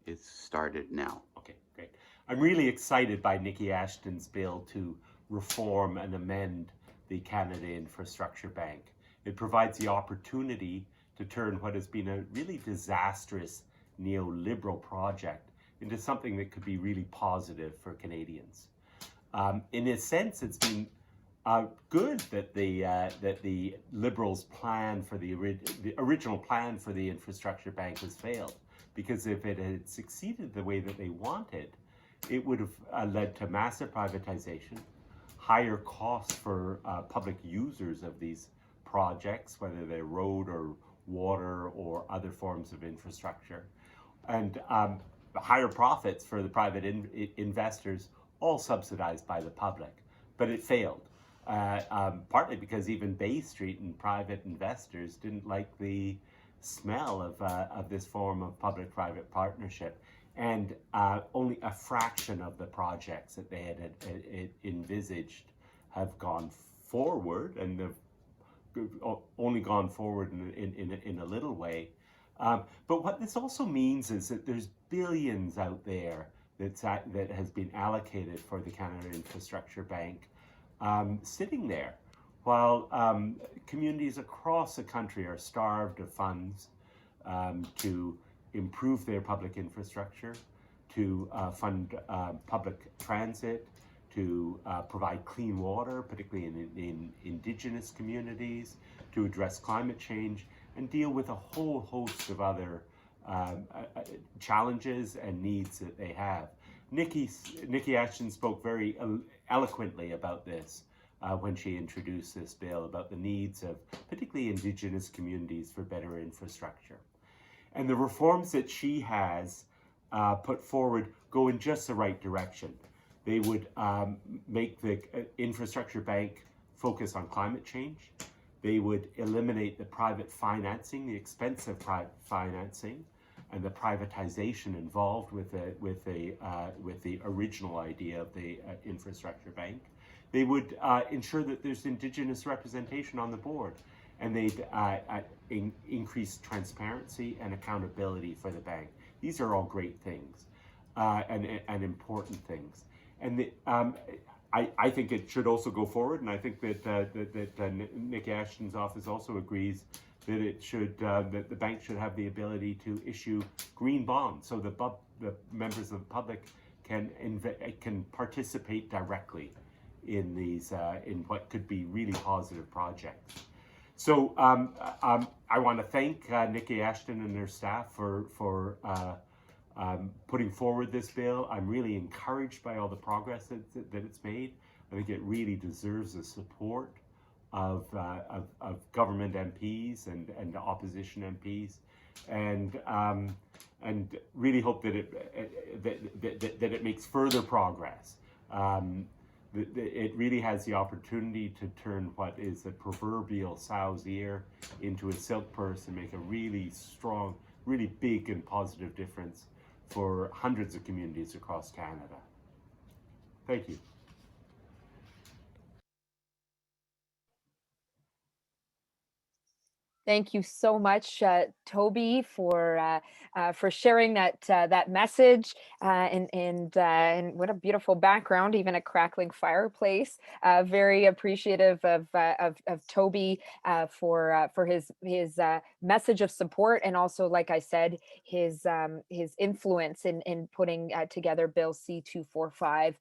It's started now. Okay, great. I'm really excited by Nikki Ashton's bill to reform and amend the Canada Infrastructure Bank. It provides the opportunity to turn what has been a really disastrous neoliberal project into something that could be really positive for Canadians. In a sense, it's been good that the Liberals' plan for the original plan for the infrastructure bank has failed. Because if it had succeeded the way that they wanted, it would have led to massive privatization, higher costs for public users of these projects, whether they're road or water or other forms of infrastructure, and higher profits for the private investors, all subsidized by the public. But it failed, partly because even Bay Street and private investors didn't like the smell of this form of public-private partnership, and only a fraction of the projects that they had envisaged have gone forward, and they've only gone forward in a little way. But what this also means is that there's billions out there that has been allocated for the Canada Infrastructure Bank sitting there, while communities across the country are starved of funds to improve their public infrastructure, to fund public transit, to provide clean water, particularly in Indigenous communities, to address climate change, and deal with a whole host of other challenges and needs that they have. Nikki Ashton spoke very eloquently about this when she introduced this bill, about the needs of particularly Indigenous communities for better infrastructure. And the reforms that she has put forward go in just the right direction. They would make the infrastructure bank focus on climate change. They would eliminate the private financing, the expensive private financing, and the privatization involved with the original idea of the infrastructure bank. They would ensure that there's Indigenous representation on the board, and they'd increase transparency and accountability for the bank. These are all great things and important things. And I think it should also go forward, and I think that Nick Ashton's office also agrees that it should that the bank should have the ability to issue green bonds, so the members of the public can participate directly in these in what could be really positive projects. So I want to thank Nikki Ashton and their staff for putting forward this bill. I'm really encouraged by all the progress that it's made. I think it really deserves the support of government MPs and opposition MPs, and really hope that it makes further progress. It really has the opportunity to turn what is a proverbial sow's ear into a silk purse and make a really strong, really big and positive difference for hundreds of communities across Canada. Thank you. Thank you so much, Toby, for sharing that message, and what a beautiful background, even a crackling fireplace. Very appreciative of Toby for his message of support, and also, like I said, his influence in putting together Bill C-245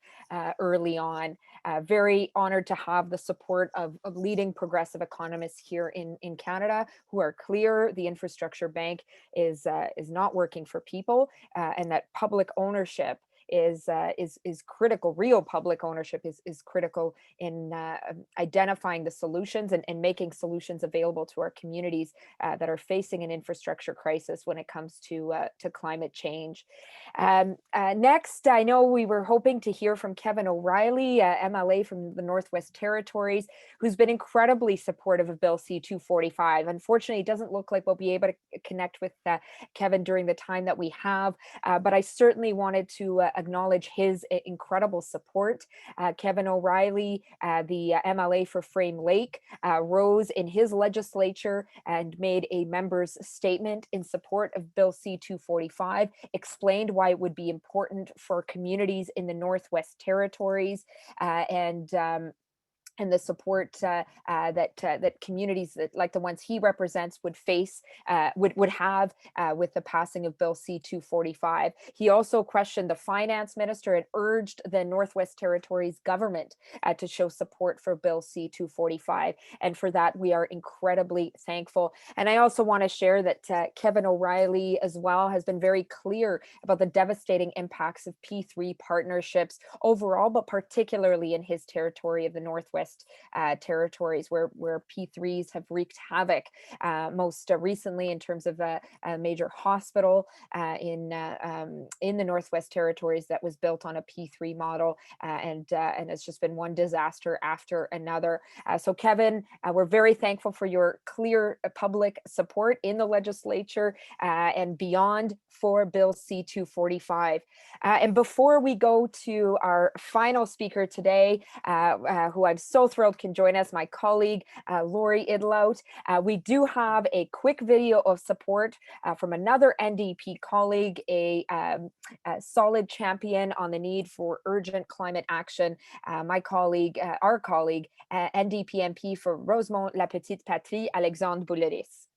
early on. Very honored to have the support of leading progressive economists here in Canada, who are clear the infrastructure bank is not working for people, and that public ownership is critical. Real public ownership is critical in identifying the solutions and making solutions available to our communities that are facing an infrastructure crisis when it comes to climate change. Next, I know we were hoping to hear from Kevin O'Reilly, MLA from the Northwest Territories, who's been incredibly supportive of Bill C-245. Unfortunately, it doesn't look like we'll be able to connect with Kevin during the time that we have, but I certainly wanted to acknowledge his incredible support. Kevin O'Reilly, the MLA for Frame Lake, rose in his legislature and made a member's statement in support of Bill C-245, explained why it would be important for communities in the Northwest Territories, and the support that communities like the ones he represents would have with the passing of Bill C-245. He also questioned the finance minister and urged the Northwest Territories government to show support for Bill C-245. And for that, we are incredibly thankful. And I also want to share that Kevin O'Reilly as well has been very clear about the devastating impacts of P3 partnerships overall, but particularly in his territory of the Northwest Territories, where P3s have wreaked havoc, most recently in terms of a major hospital in the Northwest Territories that was built on a P3 model, and it's just been one disaster after another. So Kevin, we're very thankful for your clear public support in the legislature and beyond for Bill C-245. And before we go to our final speaker today, who I'm so thrilled can join us, my colleague, Lori Idlout, we do have a quick video of support from another NDP colleague, a solid champion on the need for urgent climate action, my colleague, our colleague, NDP MP for Rosemont-La Petite Patrie, Alexandre Bouleris.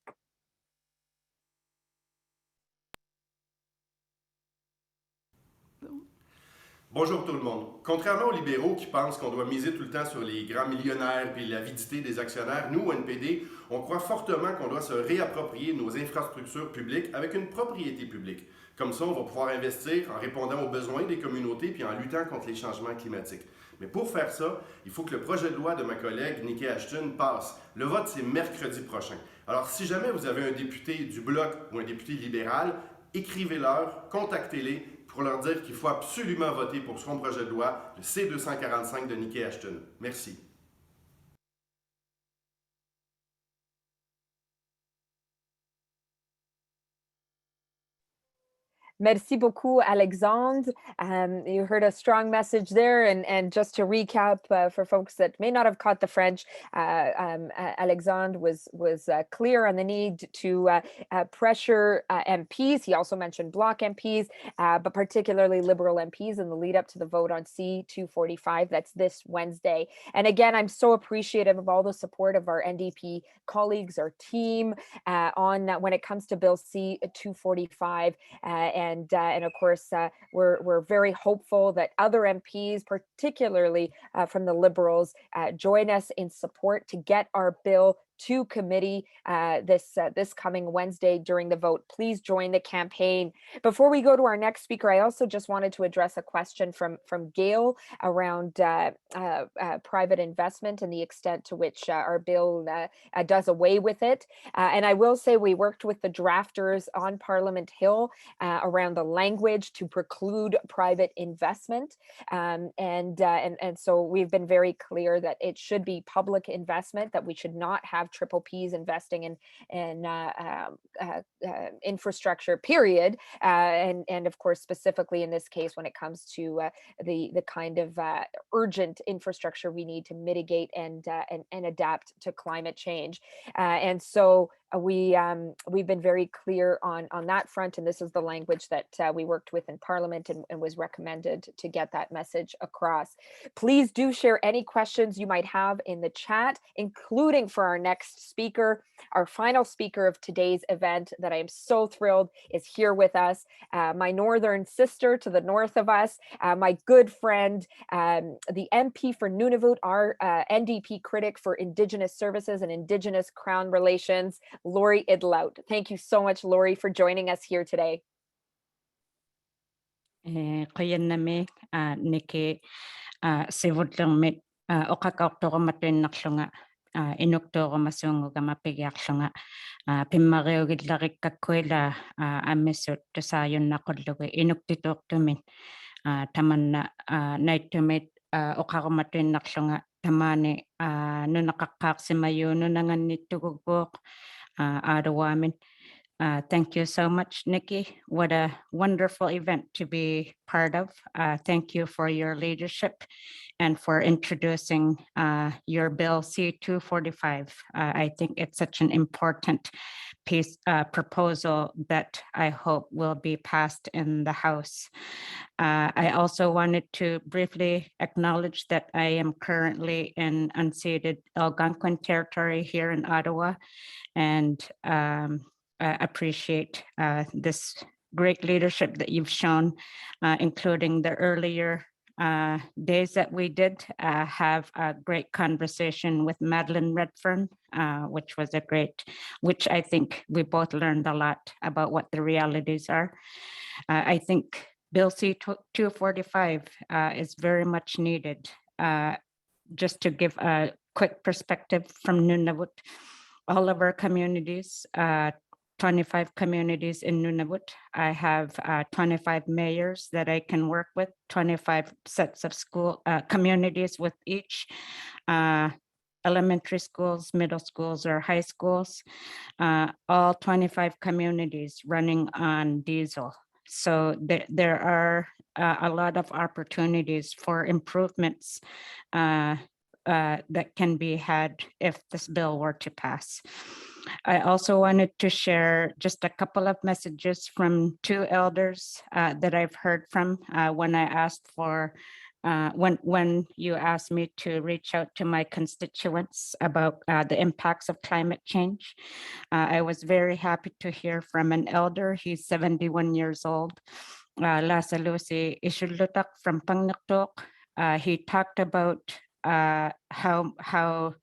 Bonjour tout le monde. Contrairement aux libéraux qui pensent qu'on doit miser tout le temps sur les grands millionnaires et l'avidité des actionnaires, nous, au NPD, on croit fortement qu'on doit se réapproprier nos infrastructures publiques avec une propriété publique. Comme ça, on va pouvoir investir en répondant aux besoins des communautés puis en luttant contre les changements climatiques. Mais pour faire ça, il faut que le projet de loi de ma collègue Nikki Ashton passe. Le vote, c'est mercredi prochain. Alors, si jamais vous avez un député du Bloc ou un député libéral, écrivez-leur, contactez-les pour leur dire qu'il faut absolument voter pour son projet de loi, le C-245 de Nikki Ashton. Merci. Merci beaucoup, Alexandre. You heard a strong message there. And just to recap for folks that may not have caught the French, Alexandre was clear on the need to pressure MPs. He also mentioned Bloc MPs, but particularly Liberal MPs in the lead up to the vote on C-245. That's this Wednesday. And again, I'm so appreciative of all the support of our NDP colleagues, our team on when it comes to Bill C-245. And of course, we're very hopeful that other MPs, particularly from the Liberals, join us in support to get our bill to committee this coming Wednesday during the vote. Please join the campaign. Before we go to our next speaker, I also just wanted to address a question from Gail around private investment and the extent to which our bill does away with it. And I will say we worked with the drafters on Parliament Hill around the language to preclude private investment. And so we've been very clear that it should be public investment, that we should not have triple Ps investing in infrastructure, period. And of course, specifically in this case, when it comes to the kind of urgent infrastructure we need to mitigate and adapt to climate change. And so we've been very clear on that front, and this is the language that we worked with in Parliament and was recommended to get that message across. Please do share any questions you might have in the chat, including for our next speaker. Our final speaker of today's event that I am so thrilled is here with us, my northern sister to the north of us, my good friend, the MP for Nunavut, our NDP critic for Indigenous Services and Indigenous Crown Relations, Lori Idlout. Thank you so much, Lori, for joining us here today. Qayan nami niki sivudlang mit okakaukto matin naksunga inukto masungo gamapigyaksunga pimareo gidlarik kakwela amisut tasayon nakodlugi inuktito tumin taman naitumit okakamatin naksunga tamani nunakakak simayo nunangan nitugugok Adawamin. Thank you so much, Nikki. What a wonderful event to be part of. Thank you for your leadership and for introducing your bill C-245. I think it's such an important proposal that I hope will be passed in the House. I also wanted to briefly acknowledge that I am currently in unceded Algonquin territory here in Ottawa, and appreciate this great leadership that you've shown, including the earlier days that we did have a great conversation with Madeleine Redfern, which I think we both learned a lot about what the realities are. I think Bill C-245 is very much needed. Just to give a quick perspective from Nunavut, all of our communities, 25 communities in Nunavut. I have 25 mayors that I can work with, 25 sets of school communities with each, elementary schools, middle schools, or high schools, all 25 communities running on diesel. So there are a lot of opportunities for improvements that can be had if this bill were to pass. I also wanted to share just a couple of messages from two elders that I've heard from when I asked for, when you asked me to reach out to my constituents about the impacts of climate change. I was very happy to hear from an elder. He's 71 years old, Lasalusi Ishulutak from Pangnaktok. He talked about how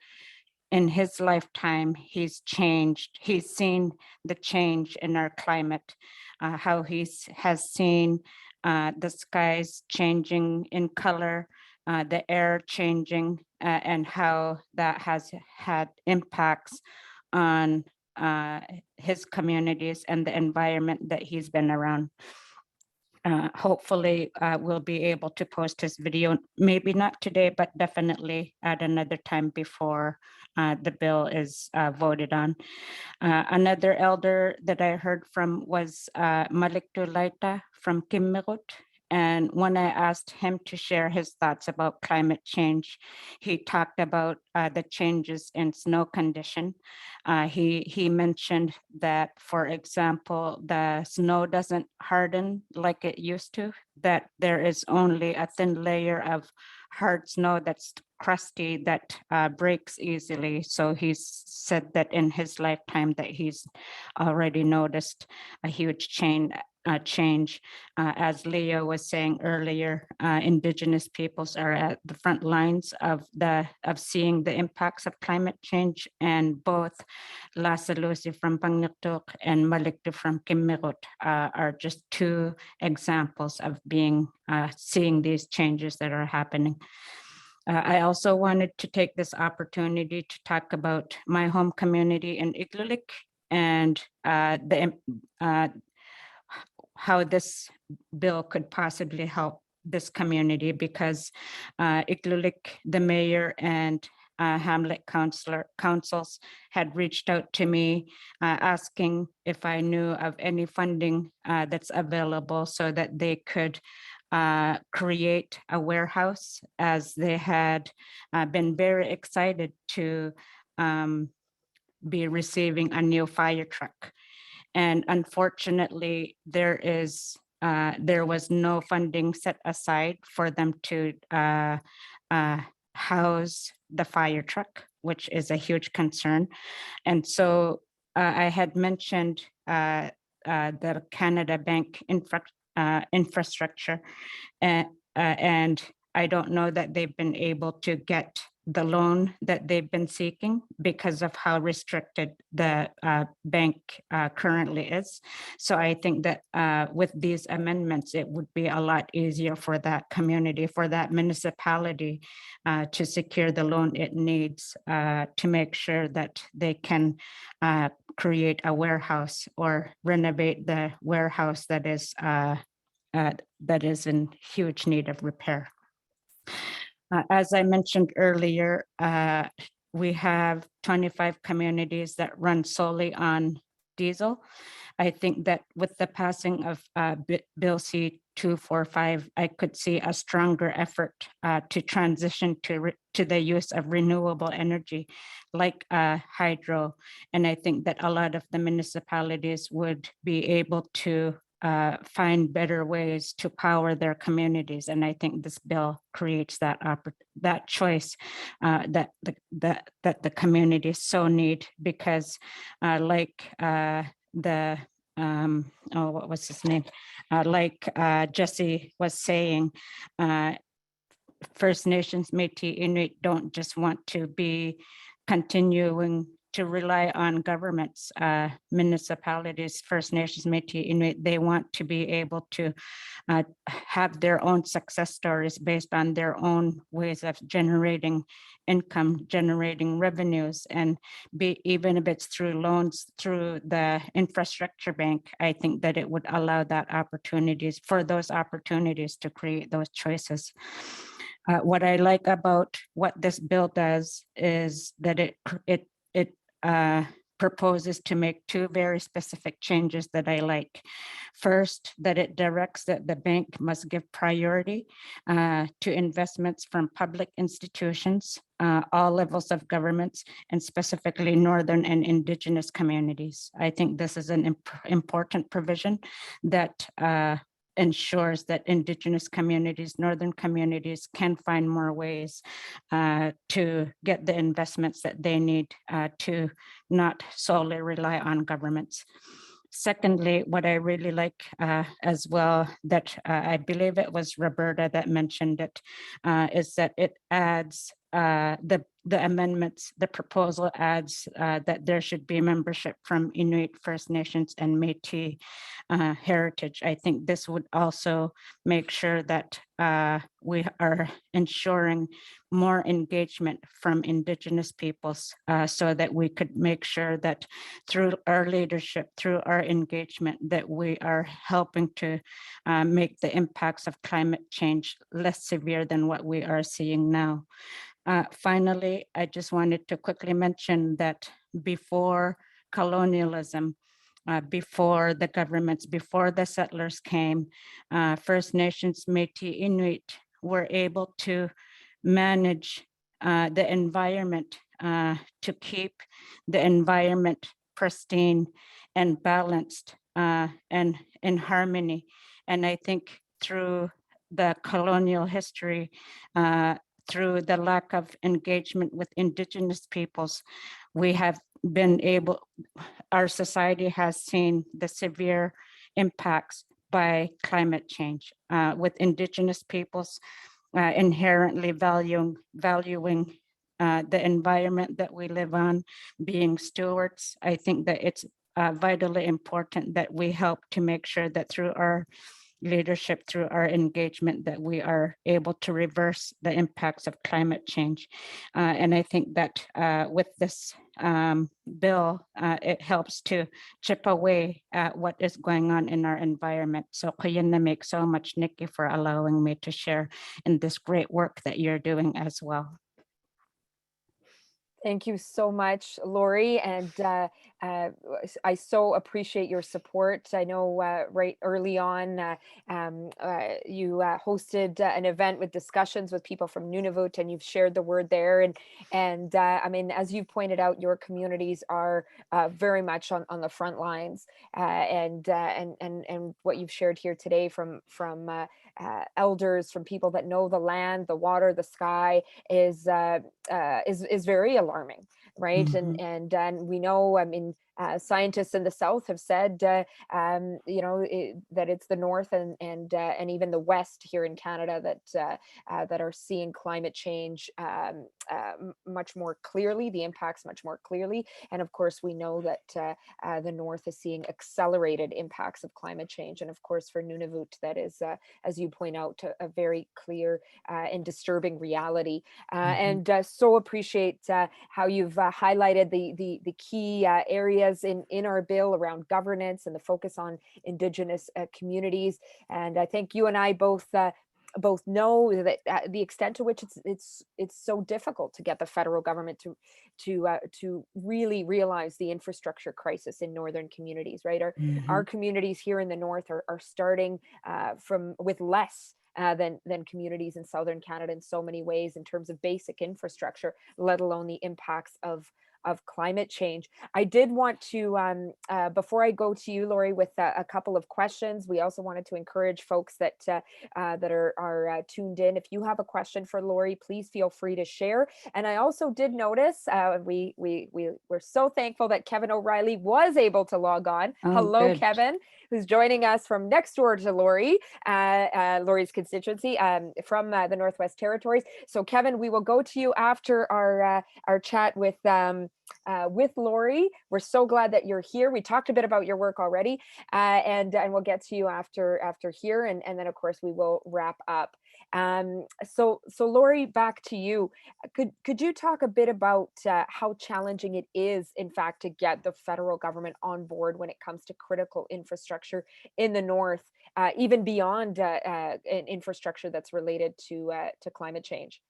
in his lifetime he's seen the change in our climate, how he has seen the skies changing in color, the air changing, and how that has had impacts on his communities and the environment that he's been around. hopefully we'll be able to post his video, maybe not today, but definitely at another time before the bill is voted on. Another elder that I heard from was Malik Laita from Kimmirut. And when I asked him to share his thoughts about climate change, he talked about the changes in snow condition. He mentioned that, for example, the snow doesn't harden like it used to, that there is only a thin layer of hard snow that's crusty that breaks easily. So he's said that in his lifetime that he's already noticed a huge change. As Leah was saying earlier, Indigenous peoples are at the front lines of seeing the impacts of climate change, and both Lasa Lucy from Pangnaktuk and Maliktu from Kimmirut are just two examples of seeing these changes that are happening. I also wanted to take this opportunity to talk about my home community in Igloolik and how this bill could possibly help this community, because Igloolik, the mayor and Hamlet councils had reached out to me asking if I knew of any funding that's available so that they could create a warehouse, as they had been very excited to be receiving a new fire truck. And unfortunately, there was no funding set aside for them to house the fire truck, which is a huge concern. And so I had mentioned the Canada Bank infrastructure, and I don't know that they've been able to get the loan that they've been seeking because of how restricted the bank currently is. So I think that with these amendments, it would be a lot easier for that community, for that municipality to secure the loan it needs to make sure that they can create a warehouse or renovate the warehouse that is in huge need of repair. As I mentioned earlier, we have 25 communities that run solely on diesel. I think that with the passing of Bill C-245, I could see a stronger effort to transition to the use of renewable energy like hydro. And I think that a lot of the municipalities would be able to find better ways to power their communities, and I think this bill creates that choice that the communities so need, because like what was his name? Like Jesse was saying, First Nations, Métis, Inuit don't just want to be continuing to rely on governments, municipalities, First Nations, Métis, Inuit. They want to be able to have their own success stories based on their own ways of generating income, generating revenues, and even if it's through loans through the infrastructure bank, I think that it would allow those opportunities to create those choices. What I like about what this bill does is that it proposes to make two very specific changes that I like. First, that it directs that the bank must give priority to investments from public institutions, all levels of governments, and specifically Northern and Indigenous communities. I think this is an important provision that ensures that Indigenous communities, Northern communities can find more ways to get the investments that they need to not solely rely on governments. Secondly, what I really like as well, that I believe it was Roberta that mentioned it, is that it adds the the amendments, the proposal adds that there should be membership from Inuit, First Nations, and Métis heritage. I think this would also make sure that we are ensuring more engagement from Indigenous peoples so that we could make sure that through our leadership, through our engagement, that we are helping to make the impacts of climate change less severe than what we are seeing now. Finally, I just wanted to quickly mention that before colonialism, before the governments, before the settlers came, First Nations, Métis, Inuit were able to manage the environment to keep the environment pristine and balanced and in harmony. And I think through the colonial history, through the lack of engagement with Indigenous peoples, we have been able, our society has seen the severe impacts by climate change with Indigenous peoples inherently valuing the environment that we live on, being stewards. I think that it's vitally important that we help to make sure that through our leadership, through our engagement, that we are able to reverse the impacts of climate change. And I think that with this bill, it helps to chip away at what is going on in our environment. So Kuyanamik so much, Nikki, for allowing me to share in this great work that you're doing as well. Thank you so much, Lori, and I so appreciate your support. I know right early on you hosted an event with discussions with people from Nunavut, and you've shared the word there. And I mean, as you pointed out, your communities are very much on the front lines, and what you've shared here today from elders, from people that know the land, the water, the sky is very alarming, right? Mhm. And we know, I mean, scientists in the South have said, you know, that it's the North and even the West here in Canada that are seeing climate change much more clearly, the impacts much more clearly. And of course, we know that the North is seeing accelerated impacts of climate change. And of course, for Nunavut, that is, as you point out, a very clear and disturbing reality. And so appreciate how you've highlighted the key areas in our bill around governance and the focus on Indigenous communities. And I think you and I both know that the extent to which it's so difficult to get the federal government to really realize the infrastructure crisis in northern communities, right? Our communities here in the North are starting with less than communities in southern Canada in so many ways in terms of basic infrastructure, let alone the impacts of climate change. I did want to, before I go to you, Lori, with a couple of questions, we also wanted to encourage folks that are tuned in. If you have a question for Lori, please feel free to share. And I also did notice, we're so thankful that Kevin O'Reilly was able to log on. Oh, Hello, good. Kevin, who's joining us from next door to Lori, Lori's constituency, from the Northwest Territories. So Kevin, we will go to you after our chat with Lori. We're so glad that you're here. We talked a bit about your work already, and we'll get to you after here, and then of course we will wrap up. So Lori, back to you. Could you talk a bit about how challenging it is, in fact, to get the federal government on board when it comes to critical infrastructure in the North, even beyond an infrastructure that's related to climate change?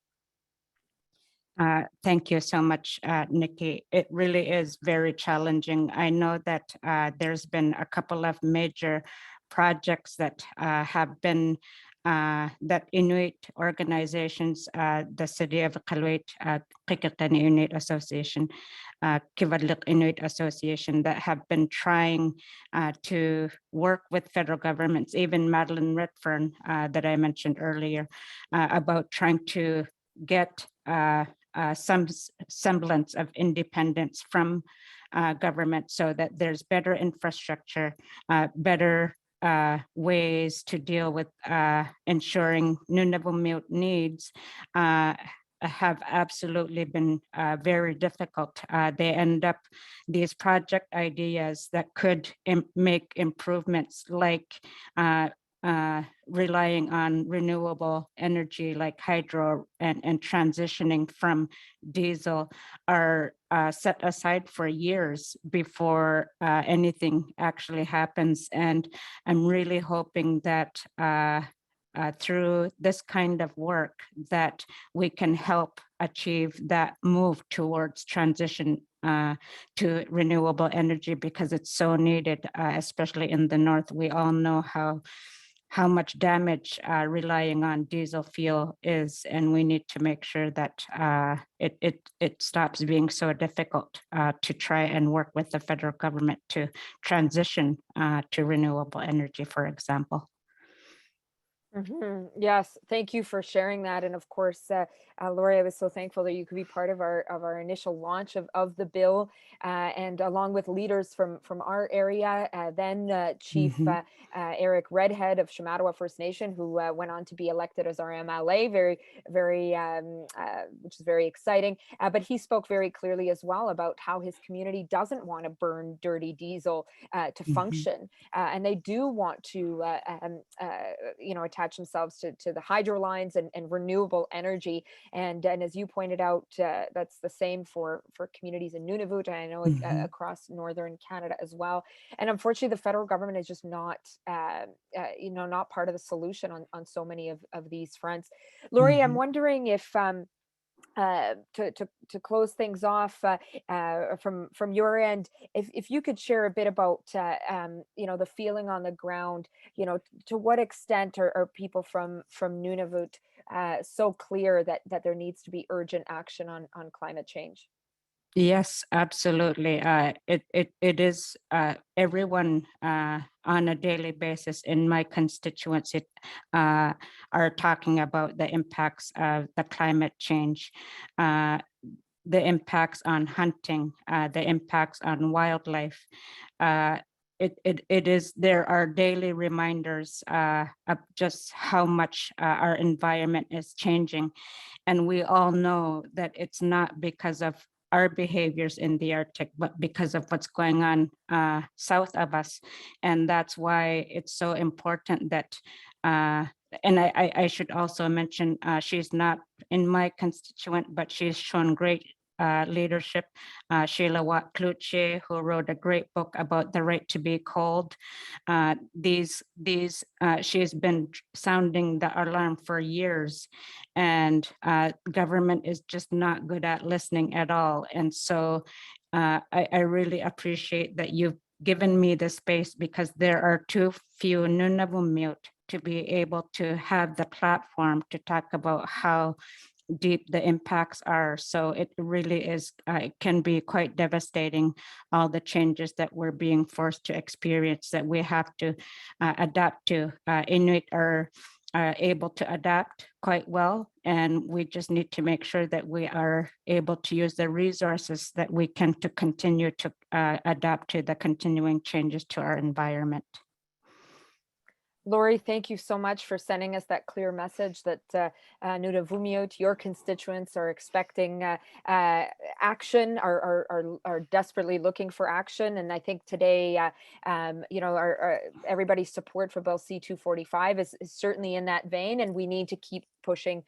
Thank you so much, Nikki. It really is very challenging. I know that there's been a couple of major projects that have been that Inuit organizations, the City of Iqaluit, Qikiqtani Inuit Association, Kivalliq Inuit Association, that have been trying to work with federal governments, even Madeline Redfern that I mentioned earlier, about trying to get some semblance of independence from government so that there's better infrastructure, better ways to deal with ensuring Nunavut needs have absolutely been very difficult. They end up these project ideas that could make improvements like relying on renewable energy like hydro and transitioning from diesel are set aside for years before anything actually happens. And I'm really hoping that through this kind of work that we can help achieve that move towards transition to renewable energy, because it's so needed, especially in the North. We all know how much damage relying on diesel fuel is, and we need to make sure that it stops being so difficult to try and work with the federal government to transition to renewable energy, for example. Yes, thank you for sharing that. And of course, Lori, I was so thankful that you could be part of our initial launch of the bill, and along with leaders from our area, then Chief Eric Redhead of Shamattawa First Nation, who went on to be elected as our MLA, which is very exciting. But he spoke very clearly as well about how his community doesn't want to burn dirty diesel to function, and they do want to, attach themselves to the hydro lines and renewable energy. And as you pointed out, that's the same for communities in Nunavut, and I know across northern Canada as well. And unfortunately, the federal government is just not part of the solution on so many of these fronts. Lori, I'm wondering if to close things off from your end, if you could share a bit about the feeling on the ground, to what extent are people from Nunavut so clear that there needs to be urgent action on climate change? Yes, absolutely. It is everyone on a daily basis in my constituency are talking about the impacts of the climate change, the impacts on hunting, the impacts on wildlife. There are daily reminders of just how much our environment is changing. And we all know that it's not because of our behaviors in the Arctic, but because of what's going on south of us. And that's why it's so important that, and I should also mention, she's not in my constituent, but she's shown great leadership, Sheila Watt Kluche, who wrote a great book about the right to be cold. She's been sounding the alarm for years, and government is just not good at listening at all. And so I really appreciate that you've given me the space, because there are too few Nunavummiut to be able to have the platform to talk about how deep the impacts are. So it really is, it can be quite devastating, all the changes that we're being forced to experience, that we have to adapt to. Inuit are able to adapt quite well, and we just need to make sure that we are able to use the resources that we can to continue to adapt to the continuing changes to our environment. Lori, thank you so much for sending us that clear message that Nunavummiut, your constituents, are expecting action, are desperately looking for action. And I think today, everybody's support for Bill C-245 is certainly in that vein, and we need to keep pushing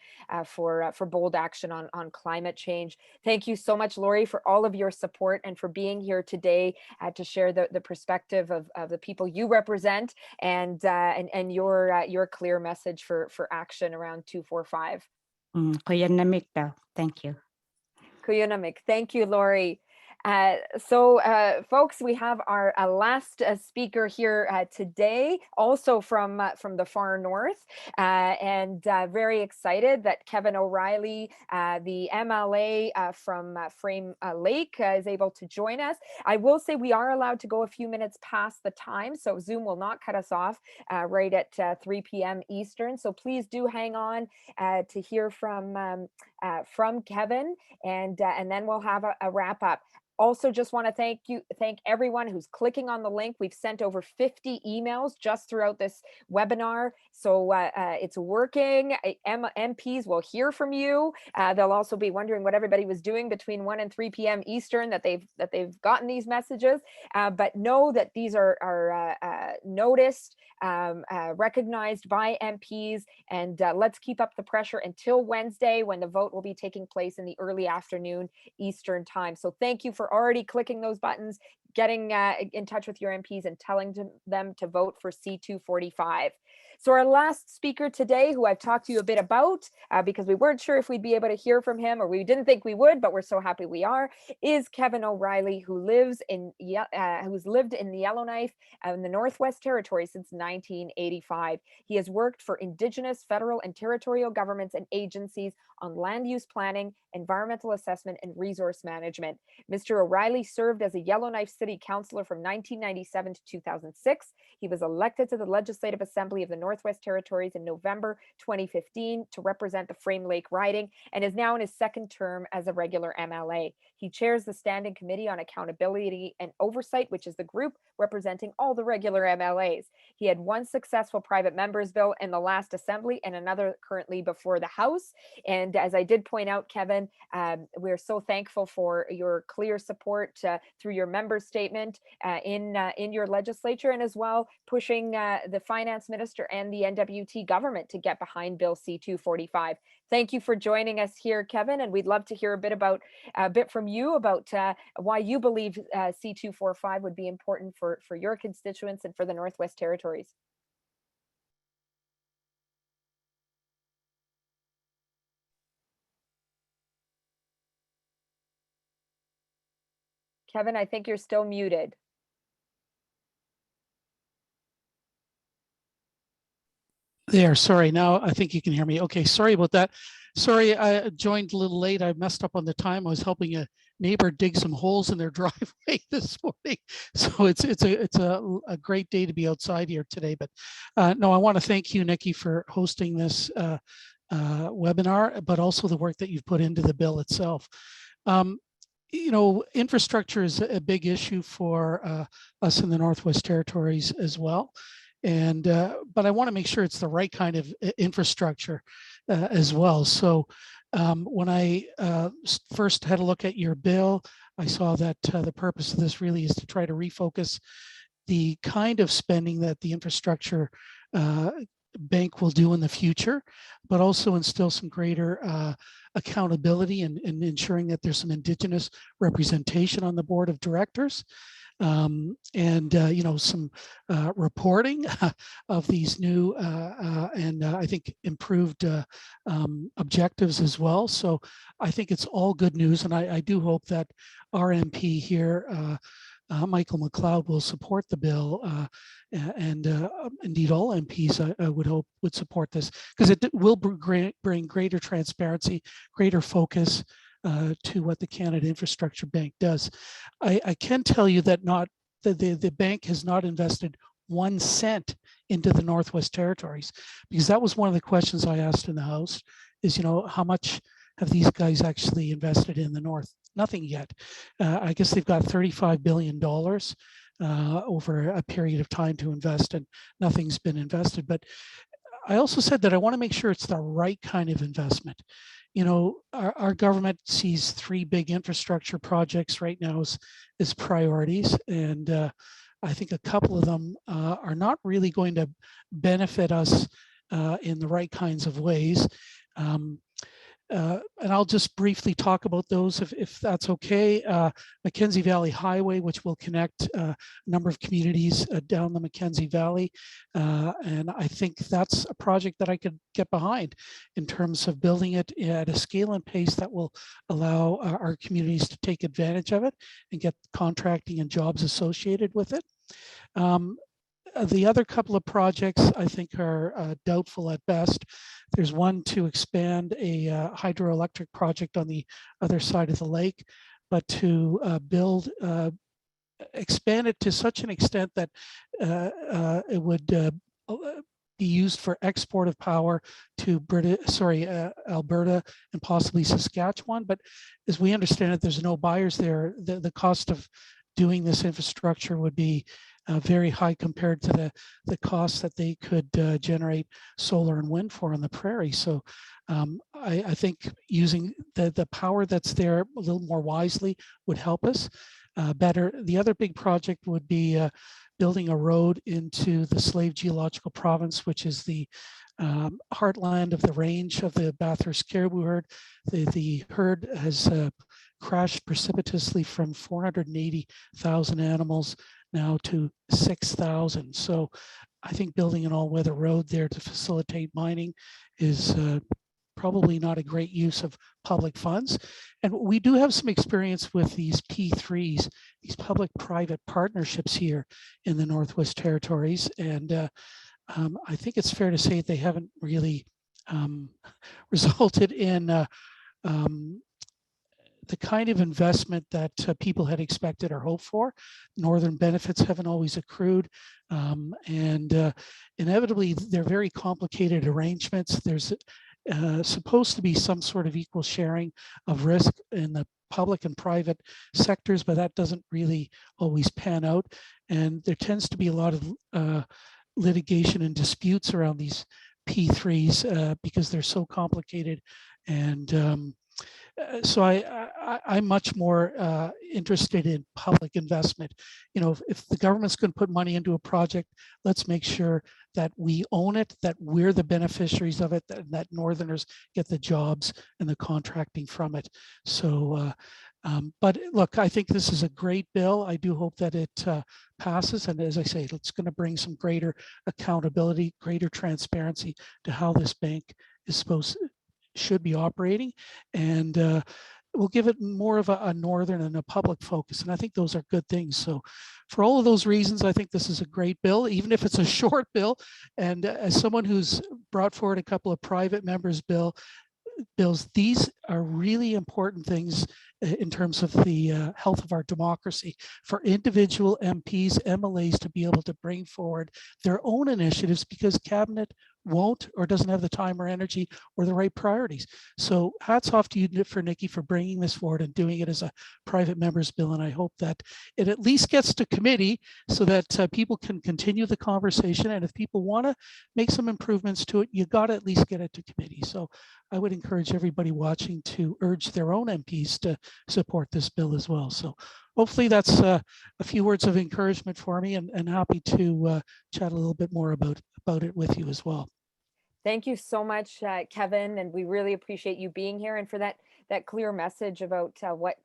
for bold action on climate change. Thank you so much, Lori, for all of your support and for being here today to share the perspective of the people you represent, and your clear message for action around 245. Thank you. Kuyunamik. Thank you, Lori. Folks, we have our last speaker here today, also from the far north, and very excited that Kevin O'Reilly, the MLA from Frame Lake, is able to join us. I will say we are allowed to go a few minutes past the time, so Zoom will not cut us off right at 3 p.m. Eastern. So please do hang on to hear from from Kevin, and then we'll have a wrap up. Also, just want to thank everyone who's clicking on the link. We've sent over 50 emails just throughout this webinar, so it's working. MPs will hear from you. They'll also be wondering what everybody was doing between 1 and 3 p.m. Eastern that they've gotten these messages. But know that these are noticed, recognized by MPs, and let's keep up the pressure until Wednesday, when the vote will be taking place in the early afternoon Eastern time. So thank you for already clicking those buttons, getting in touch with your MPs and telling them to vote for C245. So our last speaker today, who I've talked to you a bit about, because we weren't sure if we'd be able to hear from him, or we didn't think we would, but we're so happy we are, is Kevin O'Reilly, who's lived in the Yellowknife in the Northwest Territories since 1985. He has worked for Indigenous, federal, and territorial governments and agencies on land use planning, environmental assessment, and resource management. Mr. O'Reilly served as a Yellowknife City Councillor from 1997 to 2006. He was elected to the Legislative Assembly of the Northwest Territories in November 2015 to represent the Frame Lake riding, and is now in his second term as a regular MLA. He chairs the Standing Committee on Accountability and Oversight, which is the group representing all the regular MLAs. He had one successful private members bill in the last assembly and another currently before the House. And as I did point out, Kevin, we're so thankful for your clear support through your member statement in your legislature, and as well pushing the finance minister and the NWT government to get behind Bill C245. Thank you for joining us here, Kevin, and we'd love to hear a bit from you about why you believe C245 would be important for your constituents and for the Northwest Territories. Kevin, I think you're still muted. There, sorry, now I think you can hear me. Okay, sorry about that. Sorry, I joined a little late. I messed up on the time. I was helping a neighbor dig some holes in their driveway this morning. So it's a great day to be outside here today. But no, I want to thank you, Nikki, for hosting this webinar, but also the work that you've put into the bill itself. You know, infrastructure is a big issue for us in the Northwest Territories as well. And but I want to make sure it's the right kind of infrastructure as well. So when I first had a look at your bill, I saw that the purpose of this really is to try to refocus the kind of spending that the infrastructure bank will do in the future, but also instill some greater accountability and ensuring that there's some Indigenous representation on the board of directors. And you know, some reporting of these new and I think improved objectives as well. So I think it's all good news, and I do hope that our MP here, Michael McLeod, will support the bill, and indeed all MPs I would hope would support this, because it will bring greater transparency, greater focus to what the Canada Infrastructure Bank does. I can tell you that the bank has not invested 1 cent into the Northwest Territories, because that was one of the questions I asked in the House, is, you know, how much have these guys actually invested in the North? Nothing yet. I guess they've got $35 billion over a period of time to invest, and nothing's been invested. But I also said that I want to make sure it's the right kind of investment. You know, our government sees 3 big infrastructure projects right now as priorities, and I think a couple of them are not really going to benefit us in the right kinds of ways. And I'll just briefly talk about those if that's okay. Mackenzie Valley Highway, which will connect a number of communities down the Mackenzie Valley. And I think that's a project that I could get behind in terms of building it at a scale and pace that will allow our communities to take advantage of it and get contracting and jobs associated with it. The other couple of projects I think are doubtful at best. There's one to expand a hydroelectric project on the other side of the lake, but to expand it to such an extent that it would be used for export of power to Alberta and possibly Saskatchewan. But as we understand it, there's no buyers there. The cost of doing this infrastructure would be very high compared to the costs that they could generate solar and wind for on the prairie. So I think using the power that's there a little more wisely would help us better. The other big project would be building a road into the Slave Geological Province, which is the heartland of the range of the Bathurst caribou herd. The herd has crashed precipitously from 480,000 animals now to 6,000. So I think building an all-weather road there to facilitate mining is probably not a great use of public funds. And we do have some experience with these P3s, these public-private partnerships here in the Northwest Territories. And I think it's fair to say they haven't really resulted in the kind of investment that people had expected or hoped for. Northern benefits haven't always accrued. And inevitably, they're very complicated arrangements. There's supposed to be some sort of equal sharing of risk in the public and private sectors, but that doesn't really always pan out. And there tends to be a lot of litigation and disputes around these P3s because they're so complicated. And so I'm much more interested in public investment. You know, if the government's going to put money into a project, let's make sure that we own it, that we're the beneficiaries of it, that Northerners get the jobs and the contracting from it. So, but look, I think this is a great bill. I do hope that it passes. And as I say, it's going to bring some greater accountability, greater transparency to how this bank is should be operating, and we'll give it more of a northern and a public focus. And I think those are good things. So for all of those reasons, I think this is a great bill, even if it's a short bill. And as someone who's brought forward a couple of private members' bills, these are really important things in terms of the health of our democracy, for individual MPs, MLAs to be able to bring forward their own initiatives because cabinet won't or doesn't have the time or energy or the right priorities. So hats off to you, for Nikki, for bringing this forward and doing it as a private member's bill. And I hope that it at least gets to committee so that people can continue the conversation. And if people want to make some improvements to it, you got to at least get it to committee. So I would encourage everybody watching to urge their own MPs to support this bill as well. So hopefully that's a few words of encouragement for me, and happy to chat a little bit more about it with you as well. Thank you so much, Kevin, and we really appreciate you being here and for that clear message about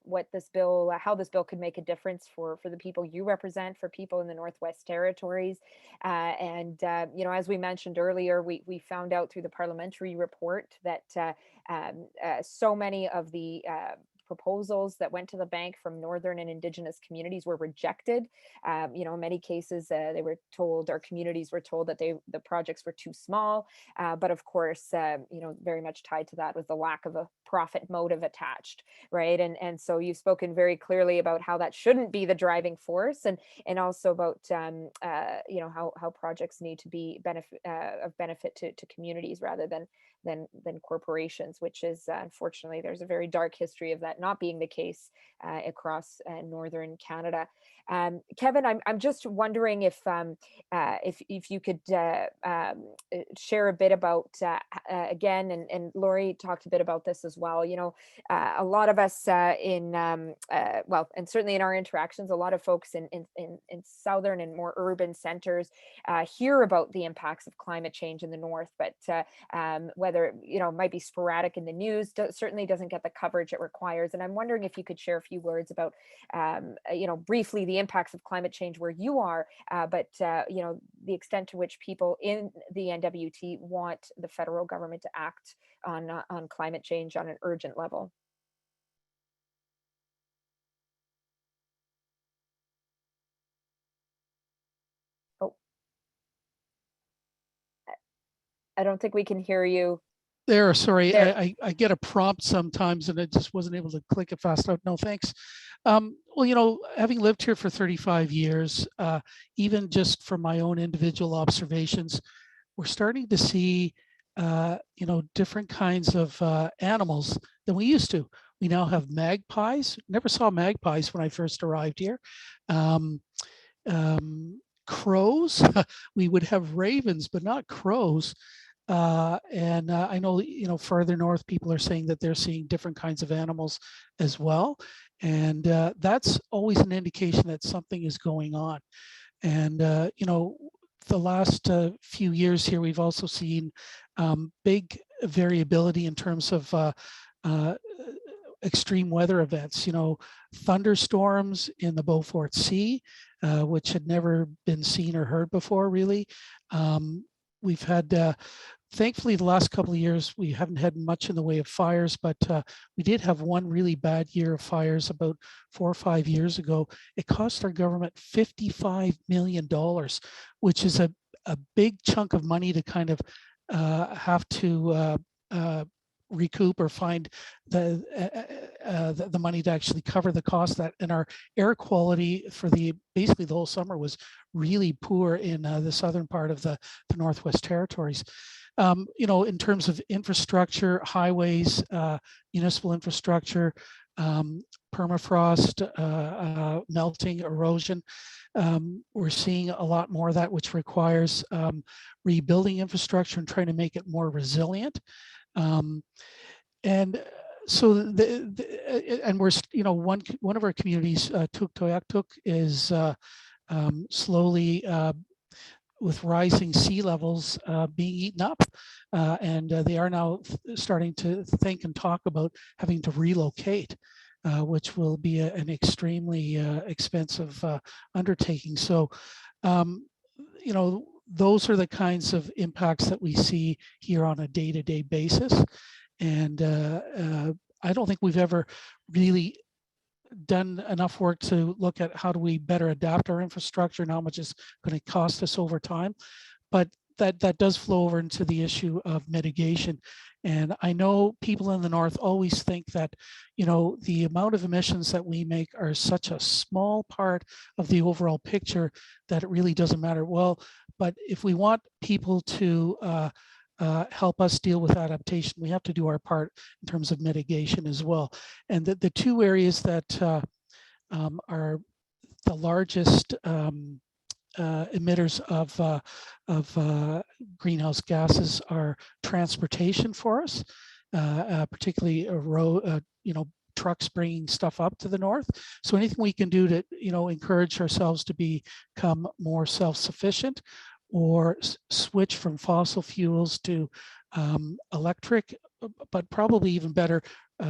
what this bill, how this bill could make a difference for the people you represent, for people in the Northwest Territories. And you know, as we mentioned earlier, we found out through the parliamentary report that so many of the proposals that went to the bank from Northern and Indigenous communities were rejected. You know, in many cases, they were told, or communities were told that the projects were too small. But of course, you know, very much tied to that was the lack of a profit motive attached, right? And so you've spoken very clearly about how that shouldn't be the driving force, and also about you know, how projects need to be of benefit to communities rather than corporations, which is unfortunately, there's a very dark history of that not being the case across Northern Canada. Kevin, I'm just wondering if you could share a bit about again, and Lori talked a bit about this as well. You know, a lot of us well, and certainly in our interactions, a lot of folks in southern and more urban centers hear about the impacts of climate change in the north, but whether, you know, it might be sporadic in the news, certainly doesn't get the coverage it requires. And I'm wondering if you could share a few words about, you know, briefly the impacts of climate change where you are, but you know, the extent to which people in the NWT want the federal government to act on climate change on an urgent level. Oh, I don't think we can hear you. There, sorry, I get a prompt sometimes and I just wasn't able to click it fast enough. No, thanks. Well, you know, having lived here for 35 years, even just from my own individual observations, we're starting to see, different kinds of animals than we used to. We now have magpies. Never saw magpies when I first arrived here. Um, Crows. We would have ravens, but not crows. And I know, further north, people are saying that they're seeing different kinds of animals as well. And that's always an indication that something is going on. And, the last few years here, we've also seen big variability in terms of uh, extreme weather events, thunderstorms in the Beaufort Sea, which had never been seen or heard before, really. We've had, thankfully, the last couple of years, we haven't had much in the way of fires, but we did have one really bad year of fires about 4 or 5 years ago. It cost our government $55 million, which is a big chunk of money to kind of have to recoup or find the money to actually cover the cost of that. And our air quality for basically the whole summer was really poor in the southern part of the Northwest Territories. In terms of infrastructure, highways, municipal infrastructure, permafrost, melting, erosion. We're seeing a lot more of that, which requires rebuilding infrastructure and trying to make it more resilient. And so and we're, one of our communities, Tuktoyaktuk, is slowly with rising sea levels being eaten up. And they are now starting to think and talk about having to relocate, which will be an extremely expensive undertaking. So, those are the kinds of impacts that we see here on a day-to-day basis. And I don't think we've ever really done enough work to look at how do we better adapt our infrastructure and how much it's going to cost us over time. But that does flow over into the issue of mitigation. And I know people in the north always think that, the amount of emissions that we make are such a small part of the overall picture that it really doesn't matter. Well, but if we want people to help us deal with adaptation, we have to do our part in terms of mitigation as well. And the two areas that are the largest emitters of greenhouse gases are transportation for us, particularly trucks bringing stuff up to the north. So anything we can do to encourage ourselves to become more self-sufficient or switch from fossil fuels to electric, but probably even better,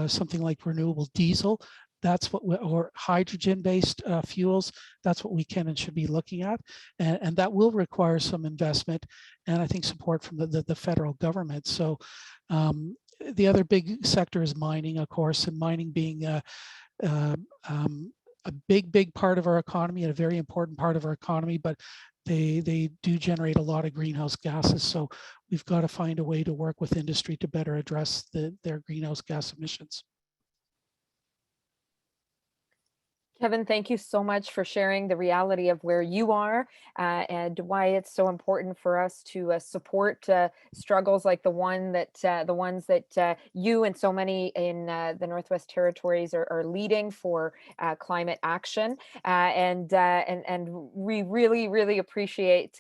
something like renewable diesel. That's what or hydrogen-based fuels. That's what we can and should be looking at, and that will require some investment, and I think support from the federal government. So the other big sector is mining, of course, and mining being a big part of our economy and a very important part of our economy, but they do generate a lot of greenhouse gases. So we've got to find a way to work with industry to better address their greenhouse gas emissions. Kevin, thank you so much for sharing the reality of where you are and why it's so important for us to support struggles like the ones that you and so many in the Northwest Territories are leading for climate action. And we really appreciate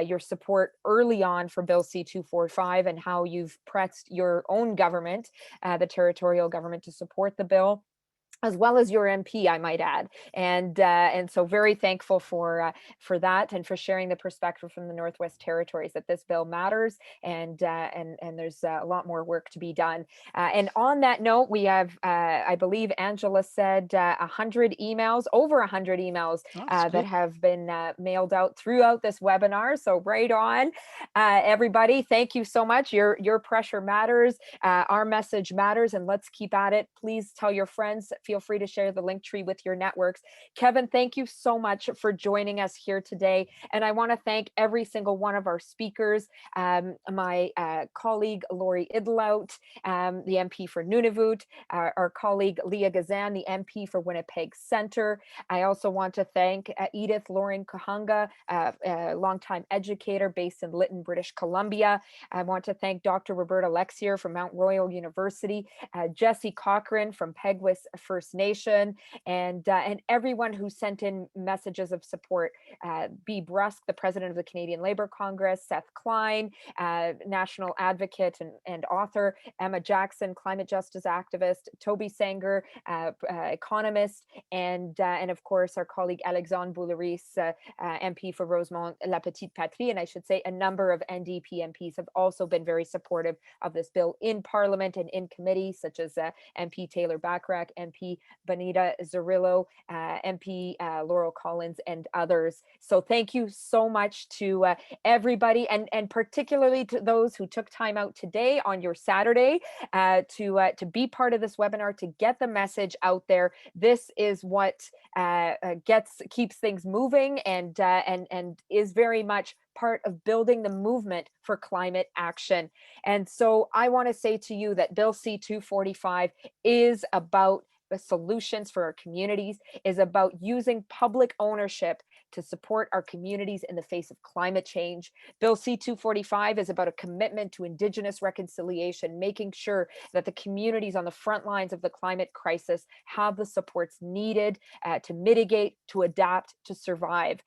your support early on for Bill C-245 and how you've pressed your own government, the territorial government, to support the bill, as well as your MP, I might add, and so very thankful for that and for sharing the perspective from the Northwest Territories that this bill matters, and there's a lot more work to be done. And on that note, we have, I believe Angela said, 100 emails, over 100 emails that have been mailed out throughout this webinar. So right on, everybody. Thank you so much. Your pressure matters. Our message matters, and let's keep at it. Please tell your friends. Feel feel free to share the link tree with your networks. Kevin, thank you so much for joining us here today. And I want to thank every single one of our speakers, my colleague Lori Idlout, the MP for Nunavut, our colleague Leah Gazan, the MP for Winnipeg Centre. I also want to thank Edith Loring Kahanga, a longtime educator based in Lytton, British Columbia. I want to thank Dr. Roberta Lexier from Mount Royal University, Jesse Cochran from Peguis First Nation, and everyone who sent in messages of support. B. Brusk, the president of the Canadian Labour Congress, Seth Klein, national advocate and author, Emma Jackson, climate justice activist, Toby Sanger, economist, and of course our colleague Alexandre Bouleris, MP for Rosemont-La Petite Patrie. And I should say a number of NDP MPs have also been very supportive of this bill in Parliament and in committee, such as MP Taylor Bachrach, MP Bonita Zerillo, MP Laurel Collins, and others. So thank you so much to everybody, and particularly to those who took time out today on your Saturday to be part of this webinar, to get the message out there. This is what keeps things moving and is very much part of building the movement for climate action. And so I want to say to you that Bill C-245 is about the solutions for our communities, is about using public ownership to support our communities in the face of climate change. Bill C-245 is about a commitment to Indigenous reconciliation, making sure that the communities on the front lines of the climate crisis have the supports needed to mitigate, to adapt, to survive.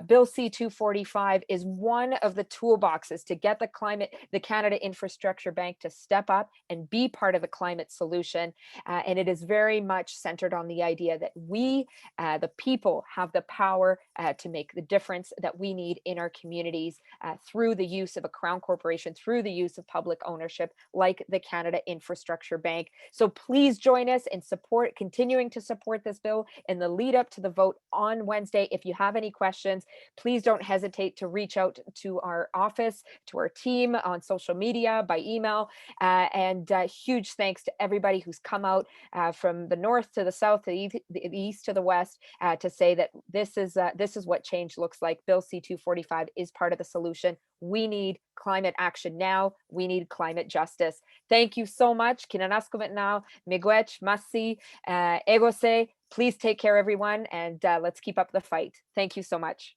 Bill C-245 is one of the toolboxes to get the Canada Infrastructure Bank to step up and be part of the climate solution. And it is very much centered on the idea that we, the people, have the power to make the difference that we need in our communities through the use of a Crown corporation, through the use of public ownership like the Canada Infrastructure Bank. So please join us in continuing to support this bill in the lead up to the vote on Wednesday. If you have any questions, please don't hesitate to reach out to our office, to our team on social media, by email, and huge thanks to everybody who's come out from the north to the south, to the east to the west, to say that this is what change looks like. Bill C-245 is part of the solution. We need climate action now. We need climate justice. Thank you so much. Kinanasko now, Miigwech, Masi, Egose. Please take care, everyone, and let's keep up the fight. Thank you so much.